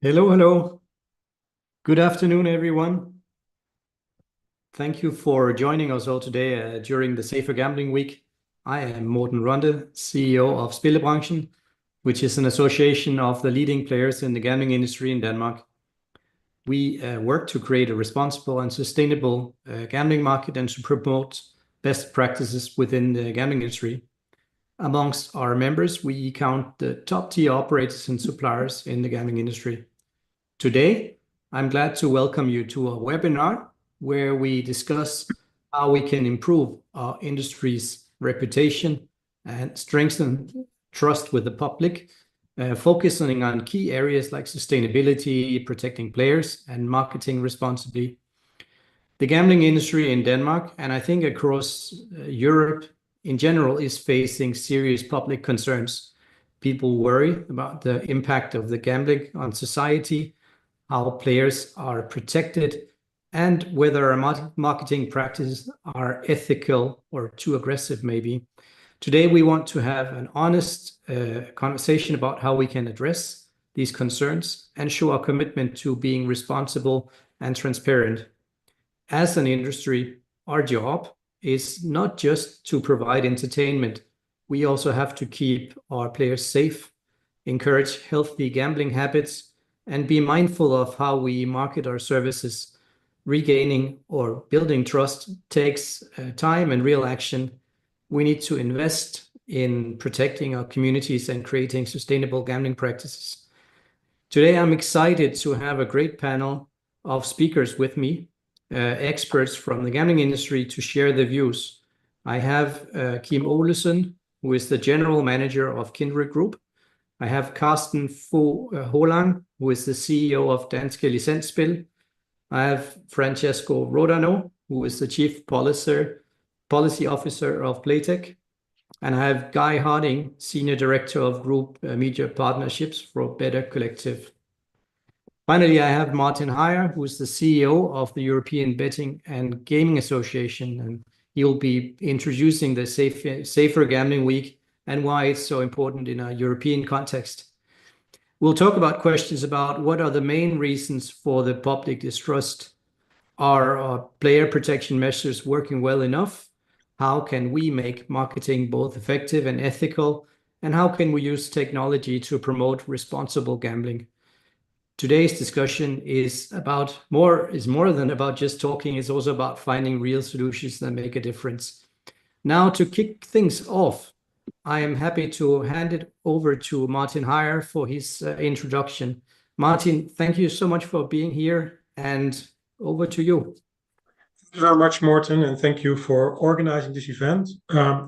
Hello, hello. Good afternoon, everyone. Thank you for joining us all today during the Safer Gambling Week. I am Morten Runde, CEO of Spillebranchen, which is an association of the leading players in the gambling industry in Denmark. We work to create a responsible and sustainable gambling market and to promote best practices within the gambling industry. Amongst our members, we count the top-tier operators and suppliers in the gambling industry. Today, I'm glad to welcome you to a webinar where we discuss how we can improve our industry's reputation and strengthen trust with the public, focusing on key areas like sustainability, protecting players, and marketing responsibly. The gambling industry in Denmark, and I think across Europe in general, is facing serious public concerns. People worry about the impact of the gambling on society, how players are protected, and whether our marketing practices are ethical or too aggressive, maybe. Today, we want to have an honest conversation about how we can address these concerns and show our commitment to being responsible and transparent. As an industry, our job is not just to provide entertainment. We also have to keep our players safe, encourage healthy gambling habits, and be mindful of how we market our services. Regaining or building trust takes time and real action. We need to invest in protecting our communities and creating sustainable gambling practices. Today, I'm excited to have a great panel of speakers with me, experts from the gambling industry to share their views. I have Kim Olesen, who is the general manager of Kindred Group. I have Carsten Fogh Hollang, who is the CEO of Danske Licensspil. I have Francesco Rodano, who is the Chief Policy Officer of Playtech. And I have Guy Harding, Senior Director of Group Media Partnerships for Better Collective. Finally, I have Martin Heyer, who is the CEO of the European Betting and Gaming Association, and he will be introducing the Safer Gambling Week and why it's so important in a European context. We'll talk about questions about what are the main reasons for the public distrust. Are our player protection measures working well enough? How can we make marketing both effective and ethical? And how can we use technology to promote responsible gambling? Today's discussion is more than about just talking. It's also about finding real solutions that make a difference. Now, to kick things off, I am happy to hand it over to Martin Heyer for his introduction. Martin, thank you so much for being here, and over to you. Thank you very much, Morten, and thank you for organizing this event.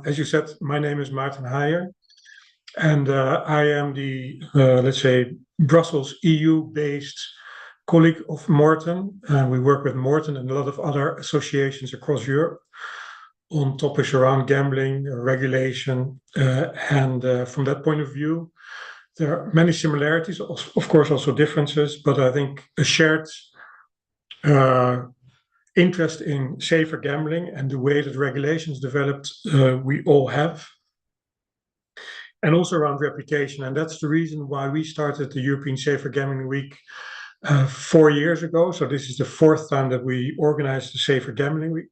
As you said, my name is Martin Heyer, and I am the, let's say, Brussels EU-based colleague of Morten. We work with Morten and a lot of other associations across Europe on topics around gambling, regulation, and from that point of view, there are many similarities, of course also differences, but I think a shared interest in safer gambling and the way that regulations developed, we all have, and also around reputation. And that's the reason why we started the European Safer Gambling Week 4 years ago. So this is the 4th time that we organized the Safer Gambling Week.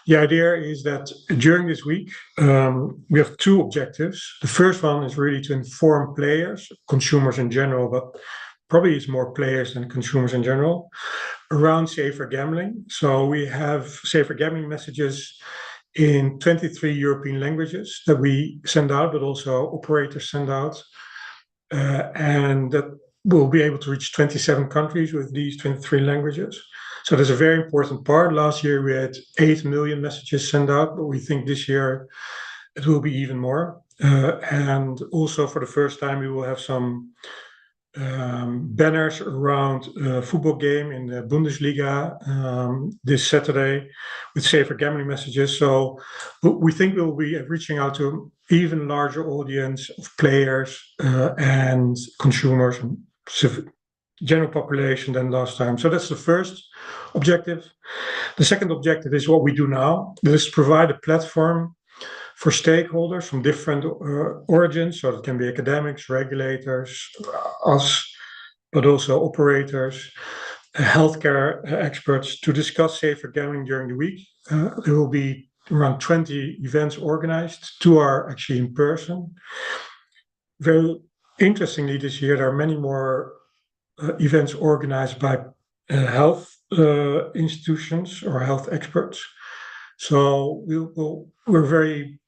The idea is that during this week, we have 2 objectives. The first one is really to inform players, consumers in general, but probably it's more players than consumers in general, around safer gambling. So we have safer gambling messages in 23 European languages that we send out, but also operators send out. And that we'll be able to reach 27 countries with these 23 languages. So that's a very important part. Last year we had 8 million messages sent out, but we think this year it will be even more. And also for the first time we will have some banners around a football game in the Bundesliga this Saturday with safer gambling messages. So we think we'll be reaching out to an even larger audience of players and consumers and general population than last time. So that's the first objective. The second objective is what we do now. That is provide a platform for stakeholders from different origins. So it can be academics, regulators, us, but also operators, healthcare experts to discuss safer gambling during the week. There will be around 20 events organized. 2 are actually in person. Very interestingly, this year there are many more events organized by health institutions or health experts. So we're very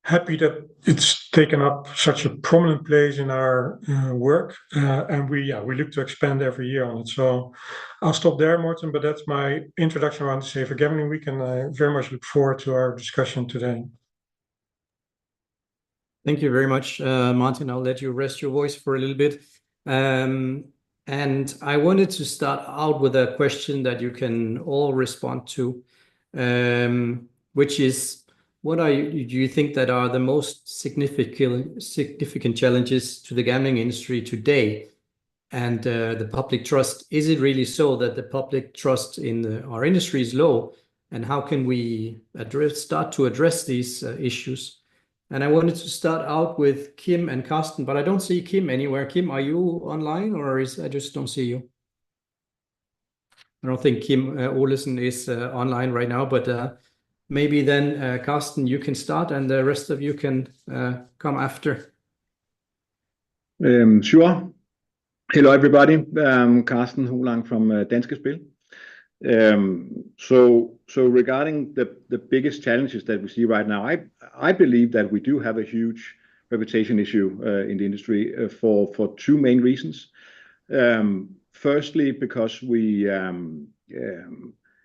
happy that it's taken up such a prominent place in our work, and we look to expand every year on it. So I'll stop there, Morten, but that's my introduction around the Safer Gambling Week, and I very much look forward to our discussion today. Thank you very much, Martin. I'll let you rest your voice for a little bit. And I wanted to start out with a question that you can all respond to, which is, do you think that are the most significant challenges to the gambling industry today and the public trust? Is it really so that the public trust in our industry is low? And how can we start to address these issues? And I wanted to start out with Kim and Carsten, but I don't see Kim anywhere. Kim, are you online, or I just don't see you? I don't think Kim Olesen is online right now, but maybe then, Carsten, you can start, and the rest of you can come after. Sure. Hello, everybody. Carsten Holang from Danske Spil. So regarding the biggest challenges that we see right now, I believe that we do have a huge reputation issue in the industry for 2 main reasons. Firstly, because we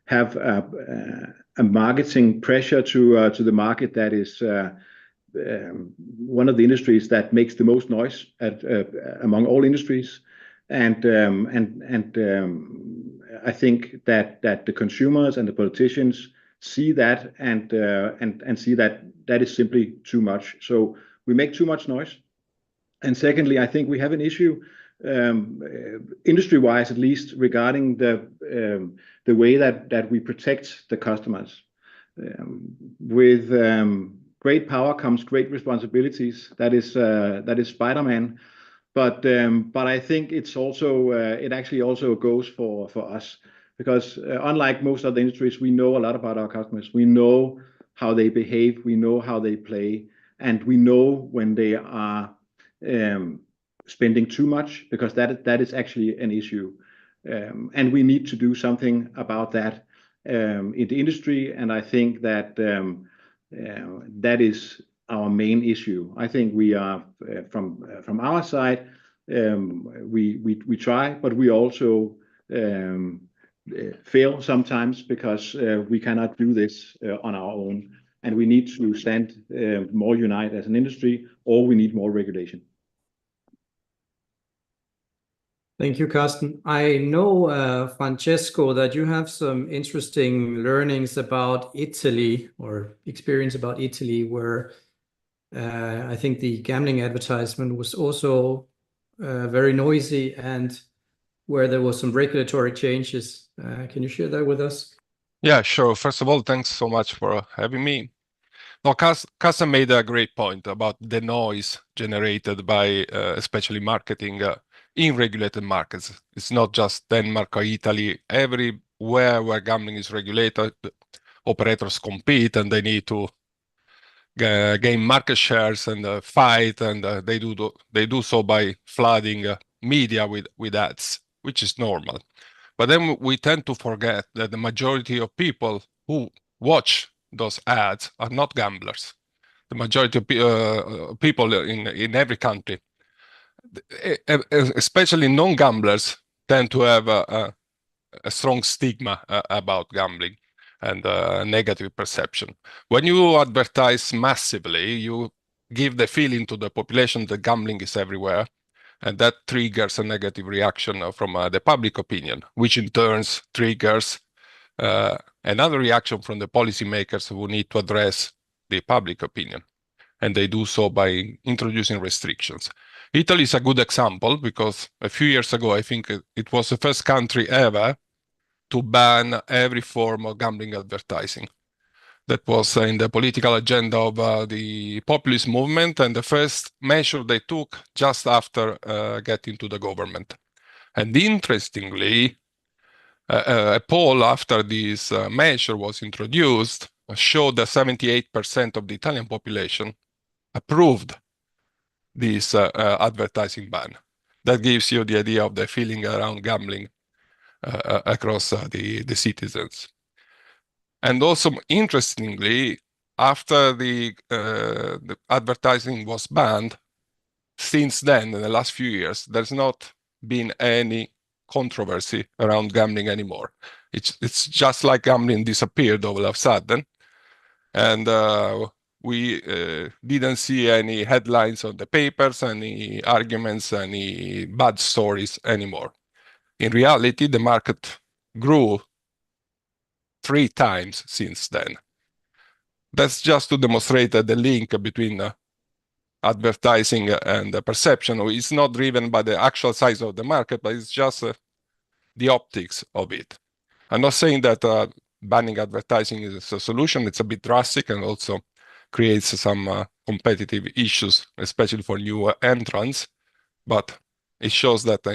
have a marketing pressure to the market that is one of the industries that makes the most noise among all industries, and I think that the consumers and the politicians see that and see that is simply too much. So we make too much noise. And secondly, I think we have an issue, industry-wise at least, regarding the way that we protect the customers. With great power comes great responsibilities. That is Spider-Man. But I think it's also it actually also goes for us, because unlike most other industries, we know a lot about our customers. We know how they behave, we know how they play, and we know when they are spending too much, because that is actually an issue, and we need to do something about that in the industry. And I think that that is our main issue. I think we are from our side, we try, but we also fail sometimes, because we cannot do this on our own, and we need to stand more united as an industry, or we need more regulation. Thank you, Carsten. I know, Francesco, that you have some interesting learnings about Italy, or experience about Italy, where I think the gambling advertisement was also very noisy, and where there was some regulatory changes. Can you share that with us? Yeah, sure. First of all, thanks so much for having me. Now, Carsten made a great point about the noise generated by especially marketing in regulated markets. It's not just Denmark or Italy. Everywhere where gambling is regulated, operators compete, and they need to gain market shares and fight, and they do so by flooding media with ads, which is normal. But then we tend to forget that the majority of people who watch those ads are not gamblers. The majority of people in every country, especially non-gamblers, tend to have a strong stigma about gambling and a negative perception. When you advertise massively, you give the feeling to the population that gambling is everywhere, and that triggers a negative reaction from the public opinion, which in turn triggers another reaction from the policymakers who need to address the public opinion. And they do so by introducing restrictions. Italy is a good example, because a few years ago, I think it was the first country ever to ban every form of gambling advertising. That was in the political agenda of the populist movement, and the first measure they took just after getting to the government. And interestingly, a poll after this measure was introduced showed that 78% of the Italian population approved this advertising ban. That gives you the idea of the feeling around gambling across the citizens. And also, interestingly, after the advertising was banned, since then, in the last few years, there's not been any controversy around gambling anymore. It's just like gambling disappeared all of a sudden, and we didn't see any headlines on the papers, any arguments, any bad stories anymore. In reality, the market grew 3 times since then. That's just to demonstrate that the link between advertising and the perception is not driven by the actual size of the market, but it's just the optics of it. I'm not saying that banning advertising is a solution. It's a bit drastic and also creates some competitive issues, especially for new entrants. But it shows that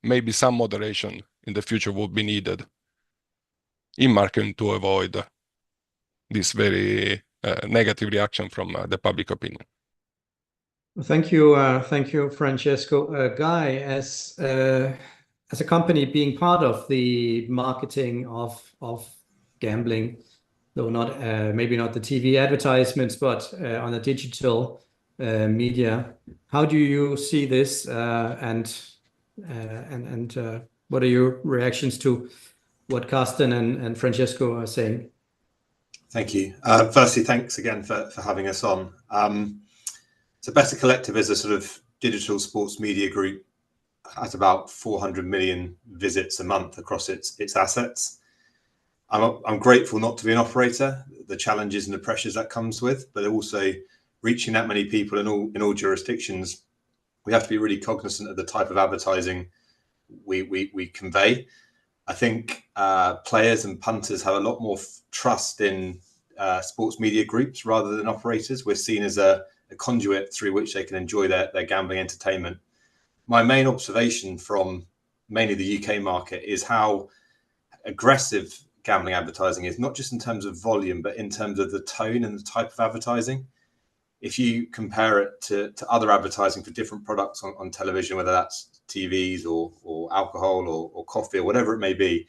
maybe some moderation in the future will be needed in marketing to avoid this very negative reaction from the public opinion. Thank you, Francesco. Guy, as a company being part of the marketing of gambling, though not maybe not the TV advertisements, but on the digital media, how do you see this, and what are your reactions to what Carsten and Francesco are saying? Thank you. Firstly, thanks again for having us on. So Better Collective is a sort of digital sports media group, has about 400 million visits a month across its assets. I'm grateful not to be an operator, the challenges and the pressures that comes with, but also reaching that many people in all jurisdictions. We have to be really cognizant of the type of advertising we convey. I think players and punters have a lot more trust in sports media groups rather than operators. We're seen as a conduit through which they can enjoy their gambling entertainment. My main observation from mainly the UK market is how aggressive gambling advertising is, not just in terms of volume, but in terms of the tone and the type of advertising. If you compare it to other advertising for different products on television, whether that's TVs or alcohol or coffee or whatever it may be,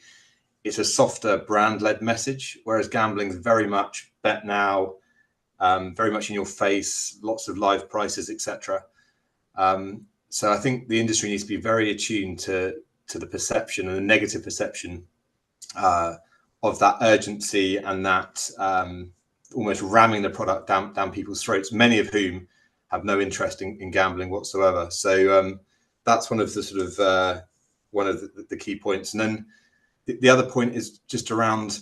it's a softer brand-led message, whereas gambling is very much bet now, very much in your face, lots of live prices, etc. So I think the industry needs to be very attuned to the perception and the negative perception of that urgency and that almost ramming the product down people's throats, many of whom have no interest in gambling whatsoever. So that's one of the sort of one of the key points. And then the other point is just around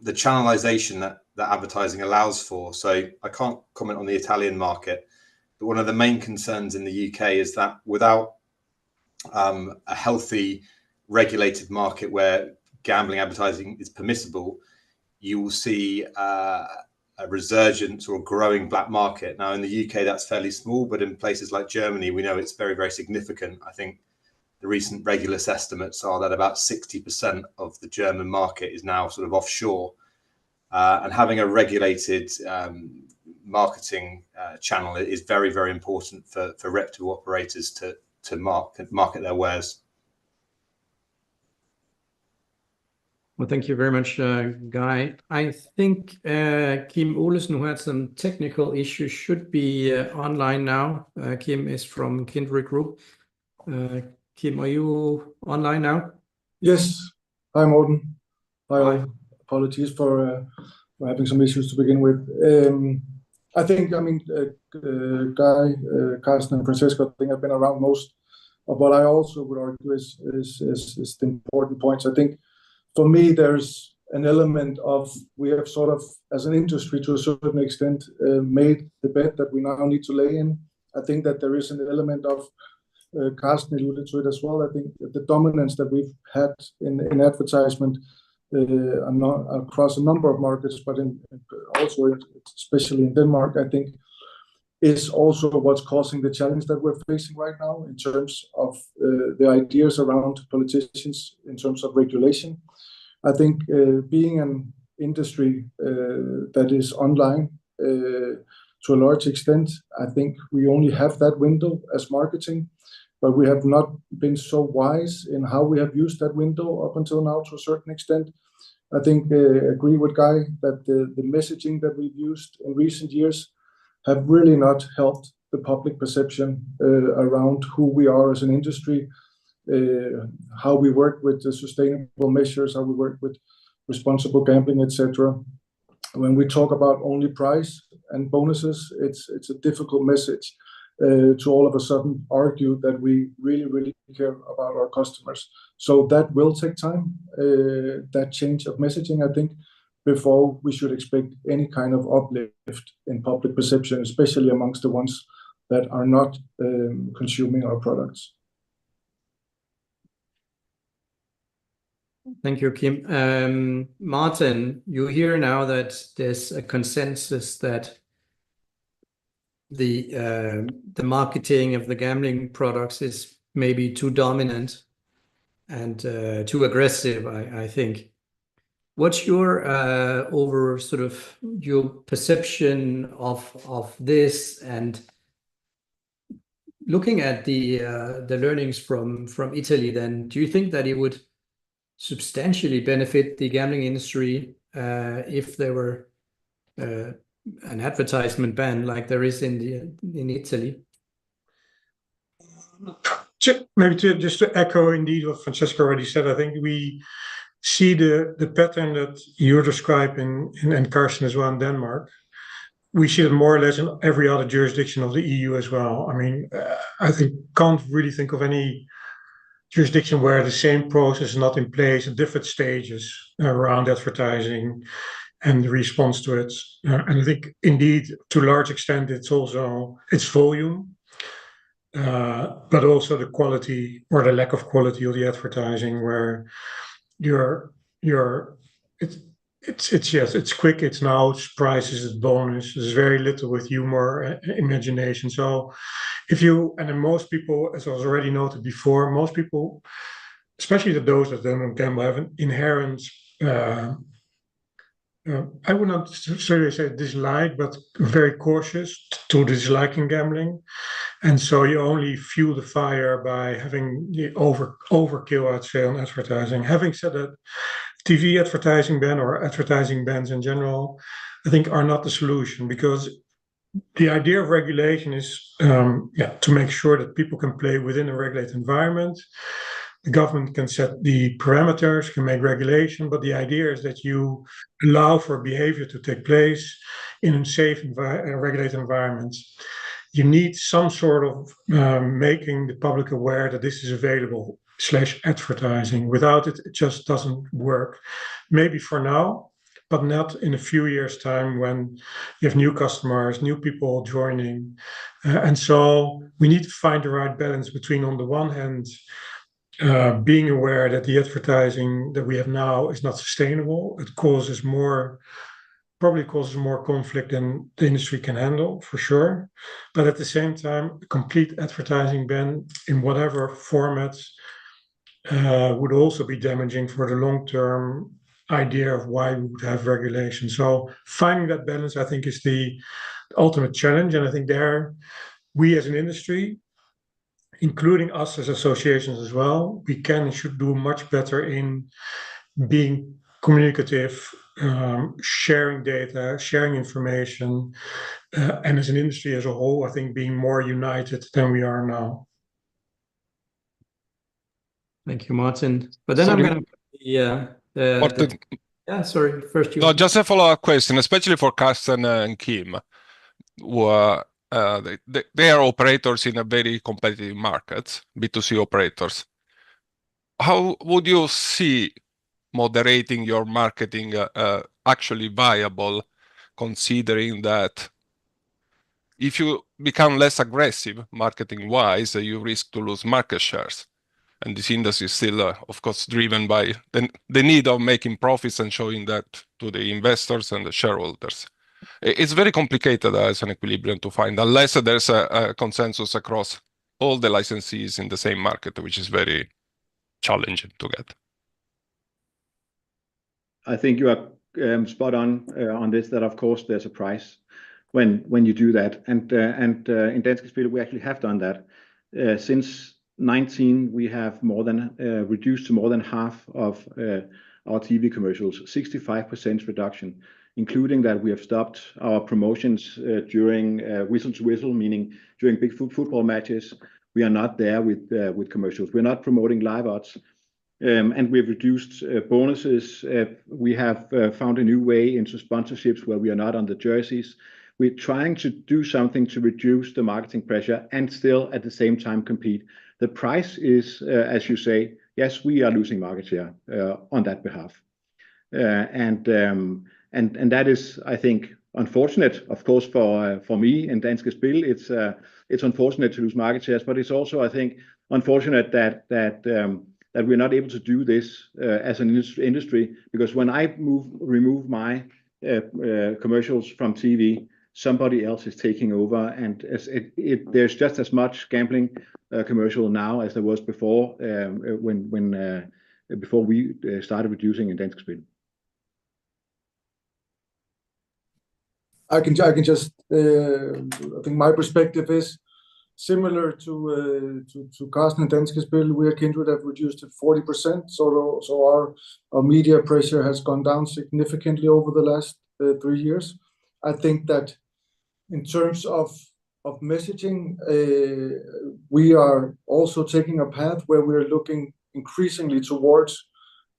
the channelization that advertising allows for. So I can't comment on the Italian market, but one of the main concerns in the UK is that without a healthy regulated market where gambling advertising is permissible, you will see a resurgence or a growing black market. Now in the UK that's fairly small, but in places like Germany we know it's very, very significant. I think the recent Regulus estimates are that about 60% of the German market is now sort of offshore, and having a regulated marketing channel is very, very important for reputable operators to market their wares. Well, thank you very much, Guy. I think Kim Olesen, who had some technical issues, should be online now. Kim is from Kindred Group. Kim, are you online now? Yes. Hi, Morten. Hi. Apologies for having some issues to begin with. I think, Guy, Carsten, and Francesco, I think I've been around most of what I also would argue is the important points. I think for me, there's an element of, we have sort of, as an industry to a certain extent, made the bet that we now need to lay in. I think that there is an element of, Carsten alluded to it as well, I think the dominance that we've had in advertisement across a number of markets, but also especially in Denmark, I think is also what's causing the challenge that we're facing right now in terms of the ideas around politicians in terms of regulation. I think being an industry that is online to a large extent, I think we only have that window as marketing, but we have not been so wise in how we have used that window up until now to a certain extent. I think agree with Guy that the messaging that we've used in recent years have really not helped the public perception around who we are as an industry, how we work with the sustainable measures, how we work with responsible gambling, etc. When we talk about only prize and bonuses, it's a difficult message to all of a sudden argue that we really care about our customers. So that will take time, that change of messaging, I think, before we should expect any kind of uplift in public perception, especially amongst the ones that are not consuming our products. Thank you, Kim. Martin, you hear now that there's a consensus that the marketing of the gambling products is maybe too dominant and too aggressive, I think. What's your over sort of your perception of this, and looking at the learnings from Italy, then do you think that it would substantially benefit the gambling industry if there were an advertisement ban like there is in Italy? Maybe just to echo indeed what Francesco already said, I think we see the pattern that you're describing and Carsten as well in Denmark. We see it more or less in every other jurisdiction of the EU as well. I mean, I can't really think of any jurisdiction where the same process is not in place at different stages around advertising and the response to it. And I think indeed, to a large extent, it's also its volume, but also the quality or the lack of quality of the advertising, where it's quick, it's now, it's prices, it's bonus, there's very little with humor, imagination. So and most people, as was already noted before, most people, especially those that don't gamble, have an inherent, I would not necessarily say dislike, but very cautious to disliking gambling. And so you only fuel the fire by having the overkill, I'd say, on advertising. Having said that, TV advertising ban or advertising bans in general, I think are not the solution, because the idea of regulation is to make sure that people can play within a regulated environment. The government can set the parameters, can make regulation, but the idea is that you allow for behavior to take place in a safe regulated environment. You need some sort of making the public aware that this is available / advertising. Without it, it just doesn't work. Maybe for now, but not in a few years' time when you have new customers, new people joining. And so we need to find the right balance between, on the one hand, being aware that the advertising that we have now is not sustainable. It probably causes more conflict than the industry can handle, for sure. But at the same time, a complete advertising ban in whatever formats would also be damaging for the long-term idea of why we would have regulation. So finding that balance, I think, is the ultimate challenge. And I think there, we as an industry, including us as associations as well, we can and should do much better in being communicative, sharing data, sharing information, and as an industry as a whole, I think being more united than we are now. Thank you, Martin. But then I'm going to... Yeah, sorry. First you. No, just a follow-up question, especially for Carsten and Kim, who are they are operators in a very competitive market, B2C operators. How would you see moderating your marketing actually viable, considering that if you become less aggressive marketing-wise, you risk to lose market shares? And this industry is still, of course, driven by the need of making profits and showing that to the investors and the shareholders. It's very complicated as an equilibrium to find, unless there's a consensus across all the licensees in the same market, which is very challenging to get. I think you are spot on this, that of course there's a price when you do that. And in Danske Spil, we actually have done that. Since 19, we have more than reduced to more than half of our TV commercials, 65% reduction, including that we have stopped our promotions during whistle to whistle, meaning during big football matches. We are not there with commercials. We're not promoting live odds. And we've reduced bonuses. We have found a new way into sponsorships where we are not on the jerseys. We're trying to do something to reduce the marketing pressure and still at the same time compete. The price is, as you say, yes, we are losing market share on that behalf. And that is, I think, unfortunate, of course, for me and Danske Spil. It's unfortunate to lose market shares, but it's also, I think, unfortunate that we're not able to do this as an industry, because when I remove my commercials from TV, somebody else is taking over, and there's just as much gambling commercial now as there was before before we started reducing in Danske Spil. I can just I think my perspective is similar to Carsten and Danske Spil. We at Kindred have reduced it 40%, so our media pressure has gone down significantly over the last 3 years. I think that in terms of messaging, we are also taking a path where we're looking increasingly towards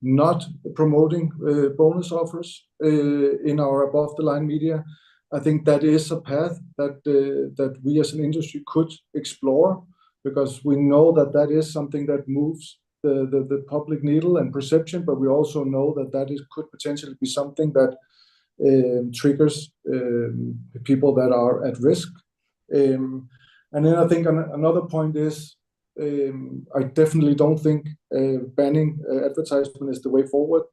not promoting bonus offers in our above the line media. I think that is a path that we as an industry could explore, because we know that is something that moves the public needle and perception, but we also know that could potentially be something that triggers people that are at risk. And then I think another point is, I definitely don't think banning advertisement is the way forward.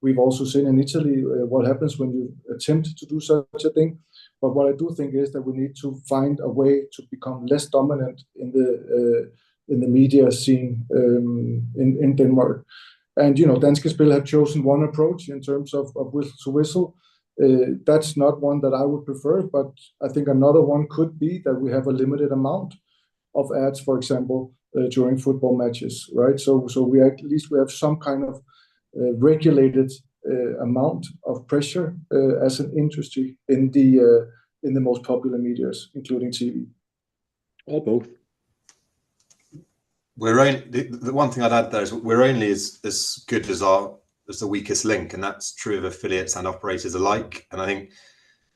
We've also seen in Italy what happens when you attempt to do such a thing. But what I do think is that we need to find a way to become less dominant in the media scene in Denmark. And Danske Spil have chosen one approach in terms of whistle to whistle. That's not one that I would prefer, but I think another one could be that we have a limited amount of ads, for example, during football matches, right? So we at least have some kind of regulated amount of pressure as an industry in the most popular medias, including TV. Or both. The one thing I'd add there is we're only as good as the weakest link, and that's true of affiliates and operators alike. And I think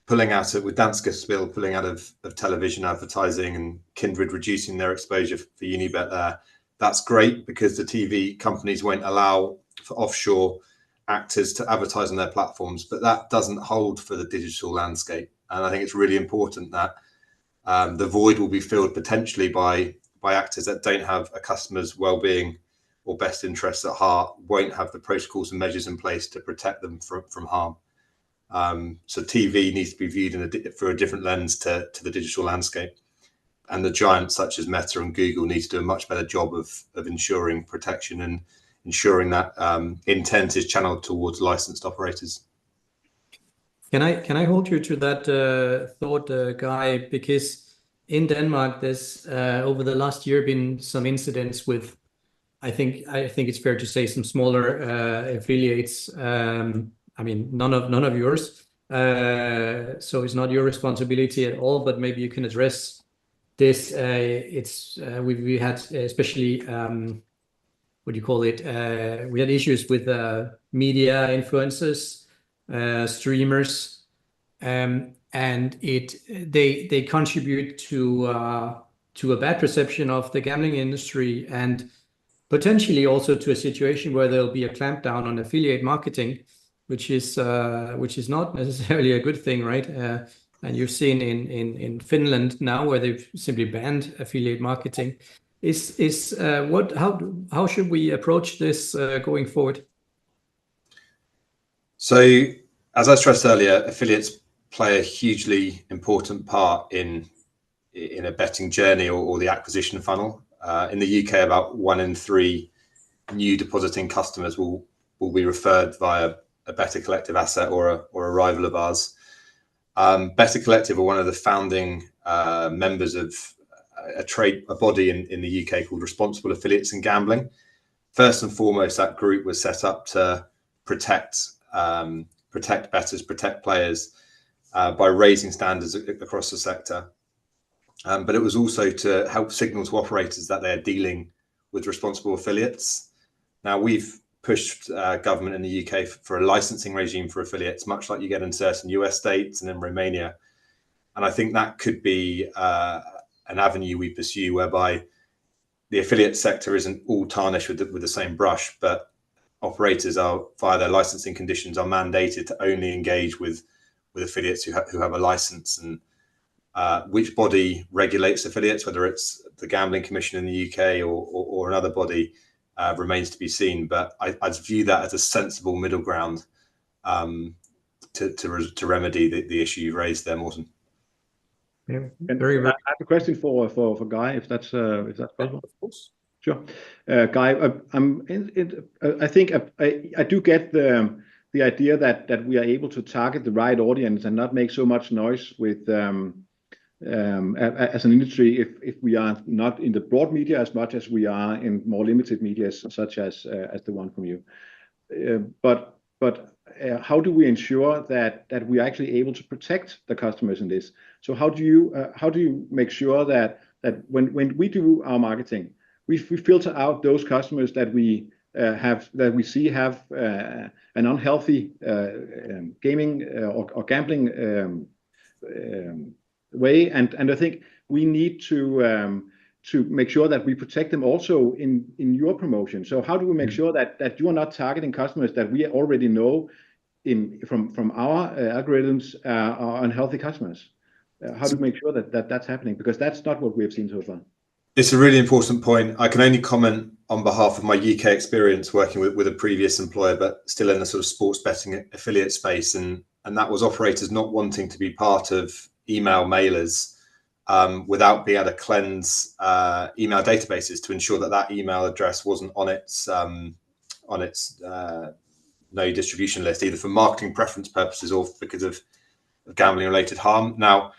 pulling out with Danske Spil, pulling out of television advertising, and Kindred reducing their exposure for Unibet there, that's great, because the TV companies won't allow for offshore actors to advertise on their platforms, but that doesn't hold for the digital landscape. And I think it's really important that the void will be filled potentially by actors that don't have a customer's well-being or best interests at heart, won't have the protocols and measures in place to protect them from harm. So TV needs to be viewed through a different lens to the digital landscape. And the giants such as Meta and Google need to do a much better job of ensuring protection and ensuring that intent is channeled towards licensed operators. Can I hold you to that thought, Guy? Because in Denmark, there's over the last year been some incidents with, I think it's fair to say, some smaller affiliates. I mean, none of yours. So it's not your responsibility at all. But maybe you can address this. We had especially what do you call it? We had issues with media influencers, streamers. And they contribute to a bad perception of the gambling industry, and potentially also to a situation where there'll be a clampdown on affiliate marketing, which is not necessarily a good thing, right? And you've seen in Finland now, where they've simply banned affiliate marketing. How should we approach this going forward? So, as I stressed earlier, affiliates play a hugely important part in a betting journey or the acquisition funnel. In the UK, about 1 in 3 new depositing customers will be referred via a Better Collective asset or a rival of ours. Better Collective are one of the founding members of a body in the UK called Responsible Affiliates in Gambling. First and foremost, that group was set up to protect bettors, protect players by raising standards across the sector. But it was also to help signal to operators that they're dealing with responsible affiliates. Now, we've pushed government in the UK for a licensing regime for affiliates, much like you get in certain US states and in Romania. And I think that could be an avenue we pursue, whereby the affiliate sector isn't all tarnished with the same brush, but operators are, via their licensing conditions, are mandated to only engage with affiliates who have a license. And which body regulates affiliates, whether it's the Gambling Commission in the UK or another body, remains to be seen. But I'd view that as a sensible middle ground to remedy the issue you raised there, Morten. Yeah, very. I have a question for Guy, if that's possible. Of course. Sure, Guy. I think I do get the idea that we are able to target the right audience and not make so much noise with as an industry if we are not in the broad media as much as we are in more limited media such as the one from you. But how do we ensure that we are actually able to protect the customers in this? So how do you make sure that when we do our marketing, we filter out those customers that we see have an unhealthy gaming or gambling way, and I think we need to make sure that we protect them also in your promotion. So how do we make sure that you are not targeting customers that we already know from our algorithms are unhealthy customers? How do we make sure that that's happening? Because that's not what we have seen so far. It's a really important point. I can only comment on behalf of my UK experience working with a previous employer, but still in the sort of sports betting affiliate space, and that was operators not wanting to be part of email mailers without being able to cleanse email databases to ensure that email address wasn't on its no distribution list, either for marketing preference purposes or because of gambling related harm. Now,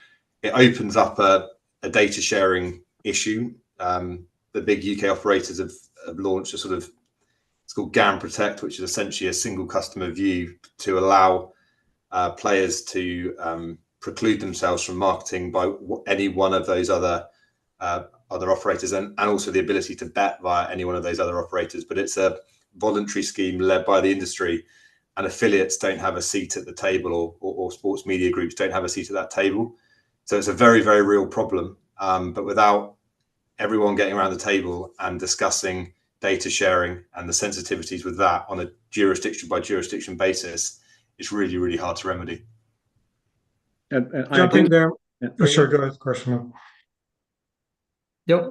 it opens up a data sharing issue. The big UK operators have launched a sort of, it's called GAM Protect, which is essentially a single customer view to allow players to preclude themselves from marketing by any one of those other operators, and also the ability to bet via any one of those other operators. But it's a voluntary scheme led by the industry, and affiliates don't have a seat at the table, or sports media groups don't have a seat at that table. So it's a very, very real problem. But without everyone getting around the table and discussing data sharing and the sensitivities with that on a jurisdiction by jurisdiction basis, it's really, really hard to remedy. Jump in there. Sorry, go ahead, Carsten. Yep.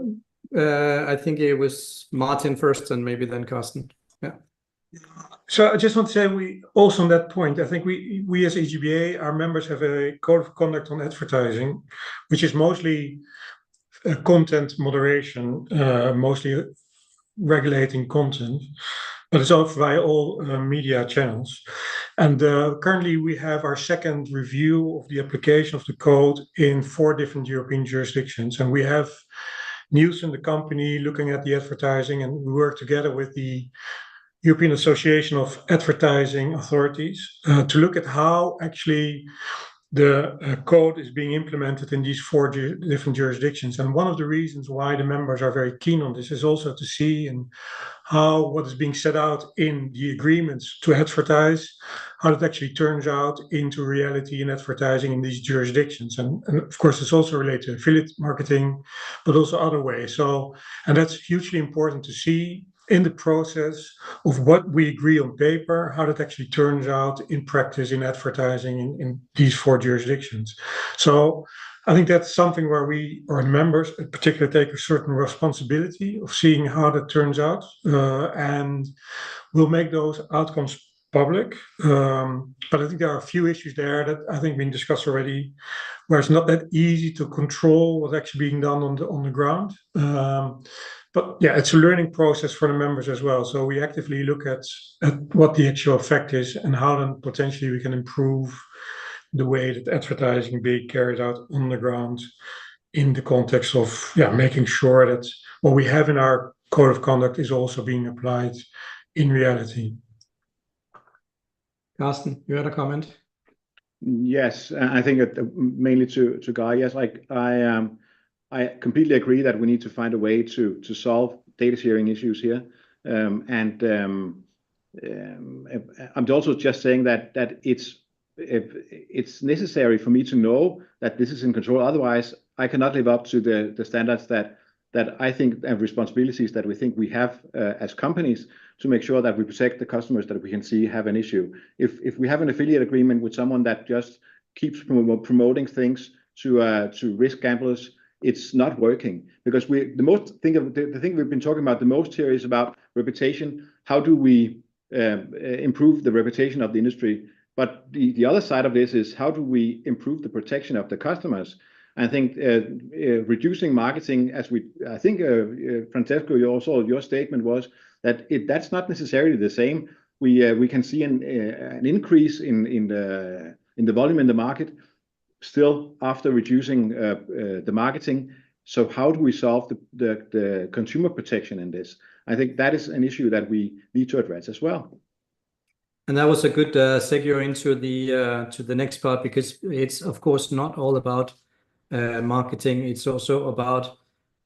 I think it was Martin first and maybe then Carsten. Yeah. So I just want to say, we also on that point, I think we as EGBA, our members have a code of conduct on advertising, which is mostly content moderation, mostly regulating content, but it's also via all media channels. And currently we have our second review of the application of the code in 4 different European jurisdictions. And we have Nielsen, the company, looking at the advertising, and we work together with the European Association of Advertising Authorities to look at how actually the code is being implemented in these 4 different jurisdictions. And one of the reasons why the members are very keen on this is also to see how what is being set out in the agreements to advertise, how it actually turns out into reality in advertising in these jurisdictions. And of course, it's also related to affiliate marketing, but also other ways. So, and that's hugely important to see in the process of what we agree on paper, how that actually turns out in practice in advertising in these 4 jurisdictions. So I think that's something where we, or members in particular, take a certain responsibility of seeing how that turns out, and we'll make those outcomes public. But I think there are a few issues there that I think been discussed already, where it's not that easy to control what's actually being done on the ground. But yeah, it's a learning process for the members as well. So we actively look at what the actual effect is and how then potentially we can improve the way that advertising being carried out on the ground in the context of making sure that what we have in our code of conduct is also being applied in reality. Carsten, you had a comment? Yes, I think mainly to Guy. Yes, like I completely agree that we need to find a way to solve data sharing issues here. I'm also just saying that it's necessary for me to know that this is in control. Otherwise, I cannot live up to the standards that I think and responsibilities that we think we have as companies to make sure that we protect the customers that we can see have an issue. If we have an affiliate agreement with someone that just keeps promoting things to risk gamblers, it's not working, because the thing we've been talking about the most here is about reputation. How do we improve the reputation of the industry? But the other side of this is how do we improve the protection of the customers? I think reducing marketing, I think Francesco, your statement was that that's not necessarily the same. We can see an increase in the volume in the market still after reducing the marketing. So how do we solve the consumer protection in this? I think that is an issue that we need to address as well. And that was a good segue into the next part, because it's of course not all about marketing. It's also about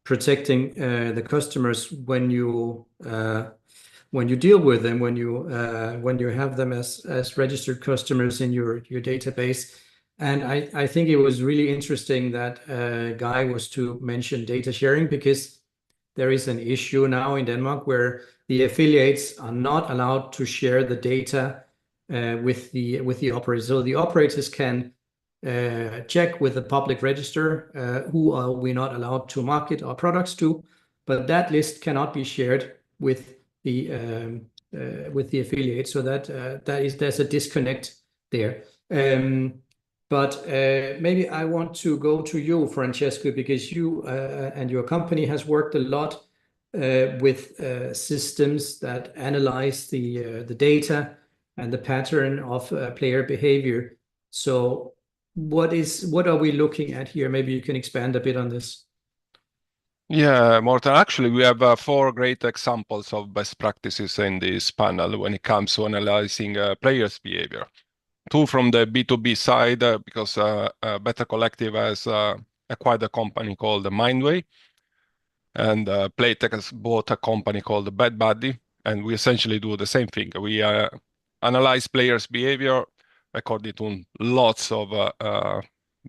protecting the customers when you deal with them, when you have them as registered customers in your database. And I think it was really interesting that Guy was to mention data sharing, because there is an issue now in Denmark where the affiliates are not allowed to share the data with the operators. So the operators can check with the public register who are we not allowed to market our products to, but that list cannot be shared with the affiliate. So there's a disconnect there. But maybe I want to go to you, Francesco, because you and your company has worked a lot with systems that analyze the data and the pattern of player behavior. So what are we looking at here? Maybe you can expand a bit on this. Yeah, Morten, actually we have 4 great examples of best practices in this panel when it comes to analyzing players' behavior. 2 from the B2B side, because Better Collective has acquired a company called Mindway, and Playtech has bought a company called Bad Buddy, and we essentially do the same thing. We analyze players' behavior according to lots of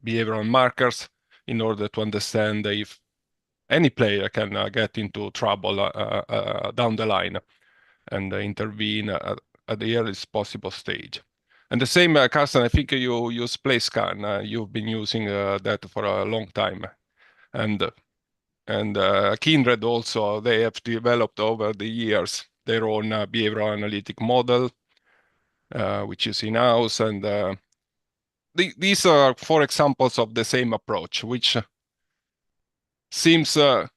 behavioral markers in order to understand if any player can get into trouble down the line and intervene at the earliest possible stage. And the same, Carsten, I think you use PlayScan. You've been using that for a long time. And Kindred also, they have developed over the years their own behavioral analytic model, which is in-house. And these are 4 examples of the same approach, which seems, it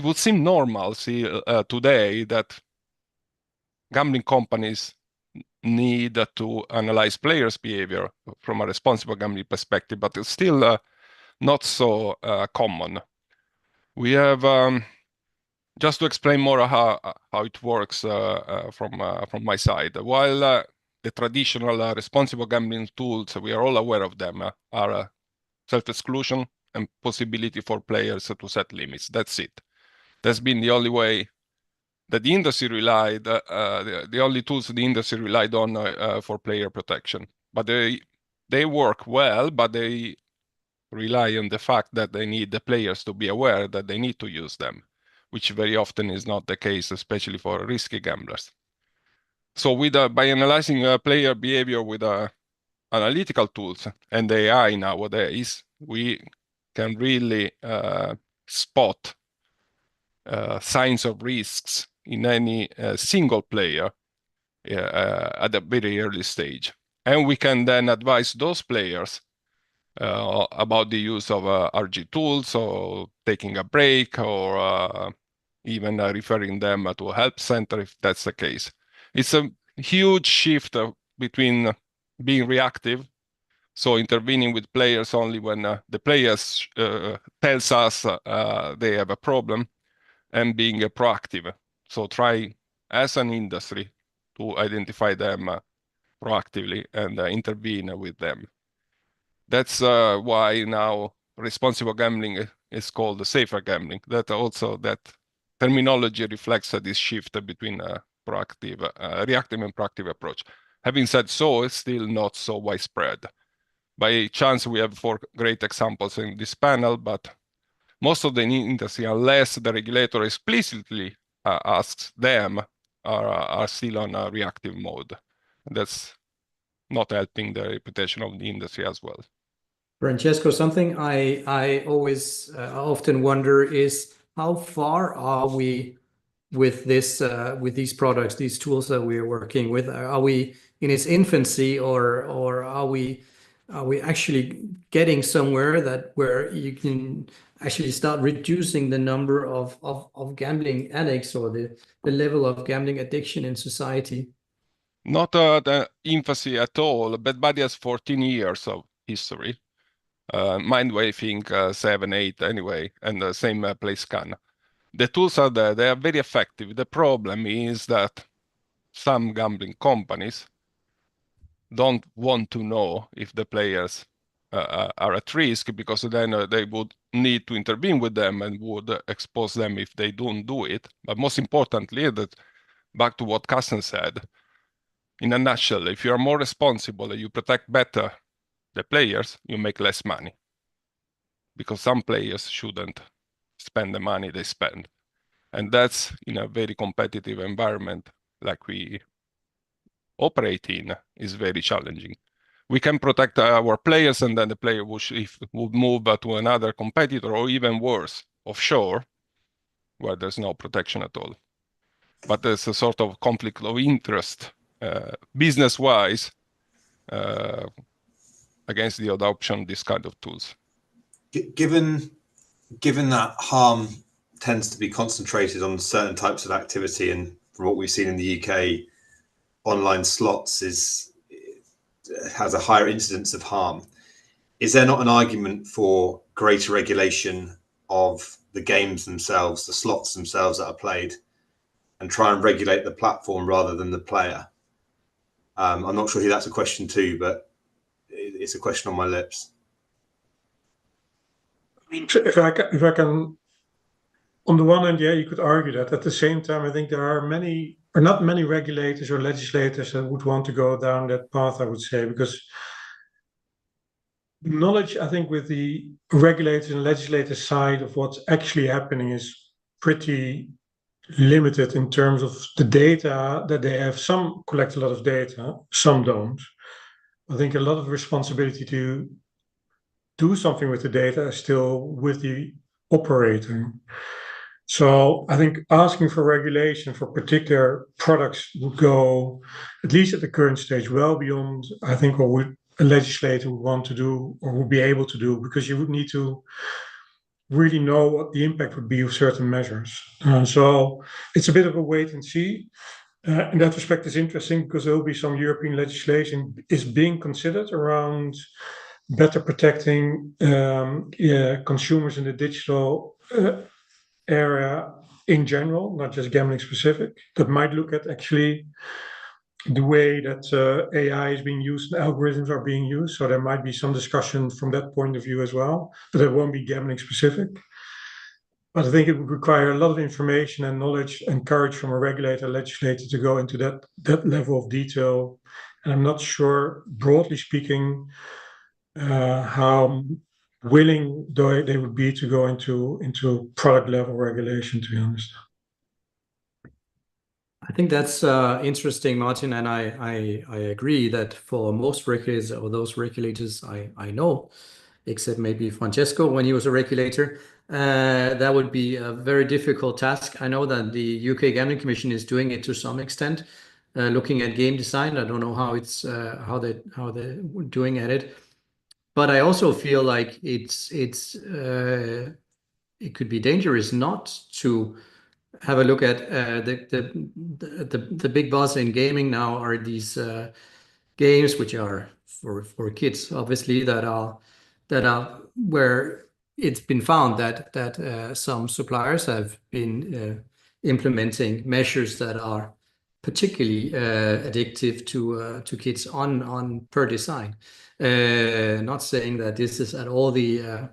would seem normal today that gambling companies need to analyze players' behavior from a responsible gambling perspective, but it's still not so common. We have, just to explain more how it works from my side, while the traditional responsible gambling tools, we are all aware of them, are self-exclusion and possibility for players to set limits. That's it. That's been the only way that the industry relied, the only tools the industry relied on for player protection. But they work well, but they rely on the fact that they need the players to be aware that they need to use them, which very often is not the case, especially for risky gamblers. So by analyzing player behavior with analytical tools and AI nowadays, we can really spot signs of risks in any single player at a very early stage. And we can then advise those players about the use of RG tools, or taking a break, or even referring them to a help center if that's the case. It's a huge shift between being reactive, so intervening with players only when the players tells us they have a problem, and being proactive. So try as an industry to identify them proactively and intervene with them. That's why now responsible gambling is called safer gambling. That terminology reflects this shift between reactive and proactive approach. Having said so, it's still not so widespread. By chance, we have 4 great examples in this panel, but most of the industry, unless the regulator explicitly asks them, are still on a reactive mode. That's not helping the reputation of the industry as well. Francesco, something I always often wonder is, how far are we with these products, these tools that we are working with? Are we in its infancy, or are we actually getting somewhere where you can actually start reducing the number of gambling addicts, or the level of gambling addiction in society? Not the infancy at all. Bad Buddy has 14 years of history. Mindwave Inc. 7, 8 anyway, and the same PlayScan. The tools are there, they are very effective. The problem is that some gambling companies don't want to know if the players are at risk, because then they would need to intervene with them and would expose them if they don't do it. But most importantly, that back to what Carsten said, in a nutshell, if you are more responsible and you protect better the players, you make less money. Because some players shouldn't spend the money they spend. And that's, in a very competitive environment like we operate in, is very challenging. We can protect our players, and then the player would move to another competitor, or even worse, offshore, where there's no protection at all. But there's a sort of conflict of interest, business-wise, against the adoption of this kind of tools. Given that harm tends to be concentrated on certain types of activity, and from what we've seen in the UK, online slots has a higher incidence of harm. Is there not an argument for greater regulation of the games themselves, the slots themselves that are played, and try and regulate the platform rather than the player? I'm not sure who that's a question to, but it's a question on my lips. If I can, on the one hand, yeah, you could argue that. At the same time, I think there are not many regulators or legislators that would want to go down that path, I would say, because knowledge, I think, with the regulators and legislators side of what's actually happening is pretty limited in terms of the data that they have. Some collect a lot of data, some don't. I think a lot of responsibility to do something with the data is still with the operator. So I think asking for regulation for particular products would go, at least at the current stage, well beyond, I think, what would a legislator would want to do or would be able to do, because you would need to really know what the impact would be of certain measures. So it's a bit of a wait and see. In that respect, it's interesting because there will be some European legislation is being considered around better protecting consumers in the digital area in general, not just gambling specific, that might look at actually the way that AI is being used and algorithms are being used. So there might be some discussion from that point of view as well, but it won't be gambling specific. But I think it would require a lot of information and knowledge and courage from a regulator, legislator to go into that level of detail. And I'm not sure, broadly speaking, how willing they would be to go into product level regulation, to be honest. I think that's interesting, Martin, and I agree that for most regulators, or those regulators I know, except maybe Francesco when he was a regulator, that would be a very difficult task. I know that the UK Gambling Commission is doing it to some extent, looking at game design. I don't know how it's how they're doing at it, but I also feel like it could be dangerous not to have a look at the big buzz in gaming now are these games which are for kids, obviously, that are where it's been found that some suppliers have been implementing measures that are particularly addictive to kids on per design. Not saying that this is at all the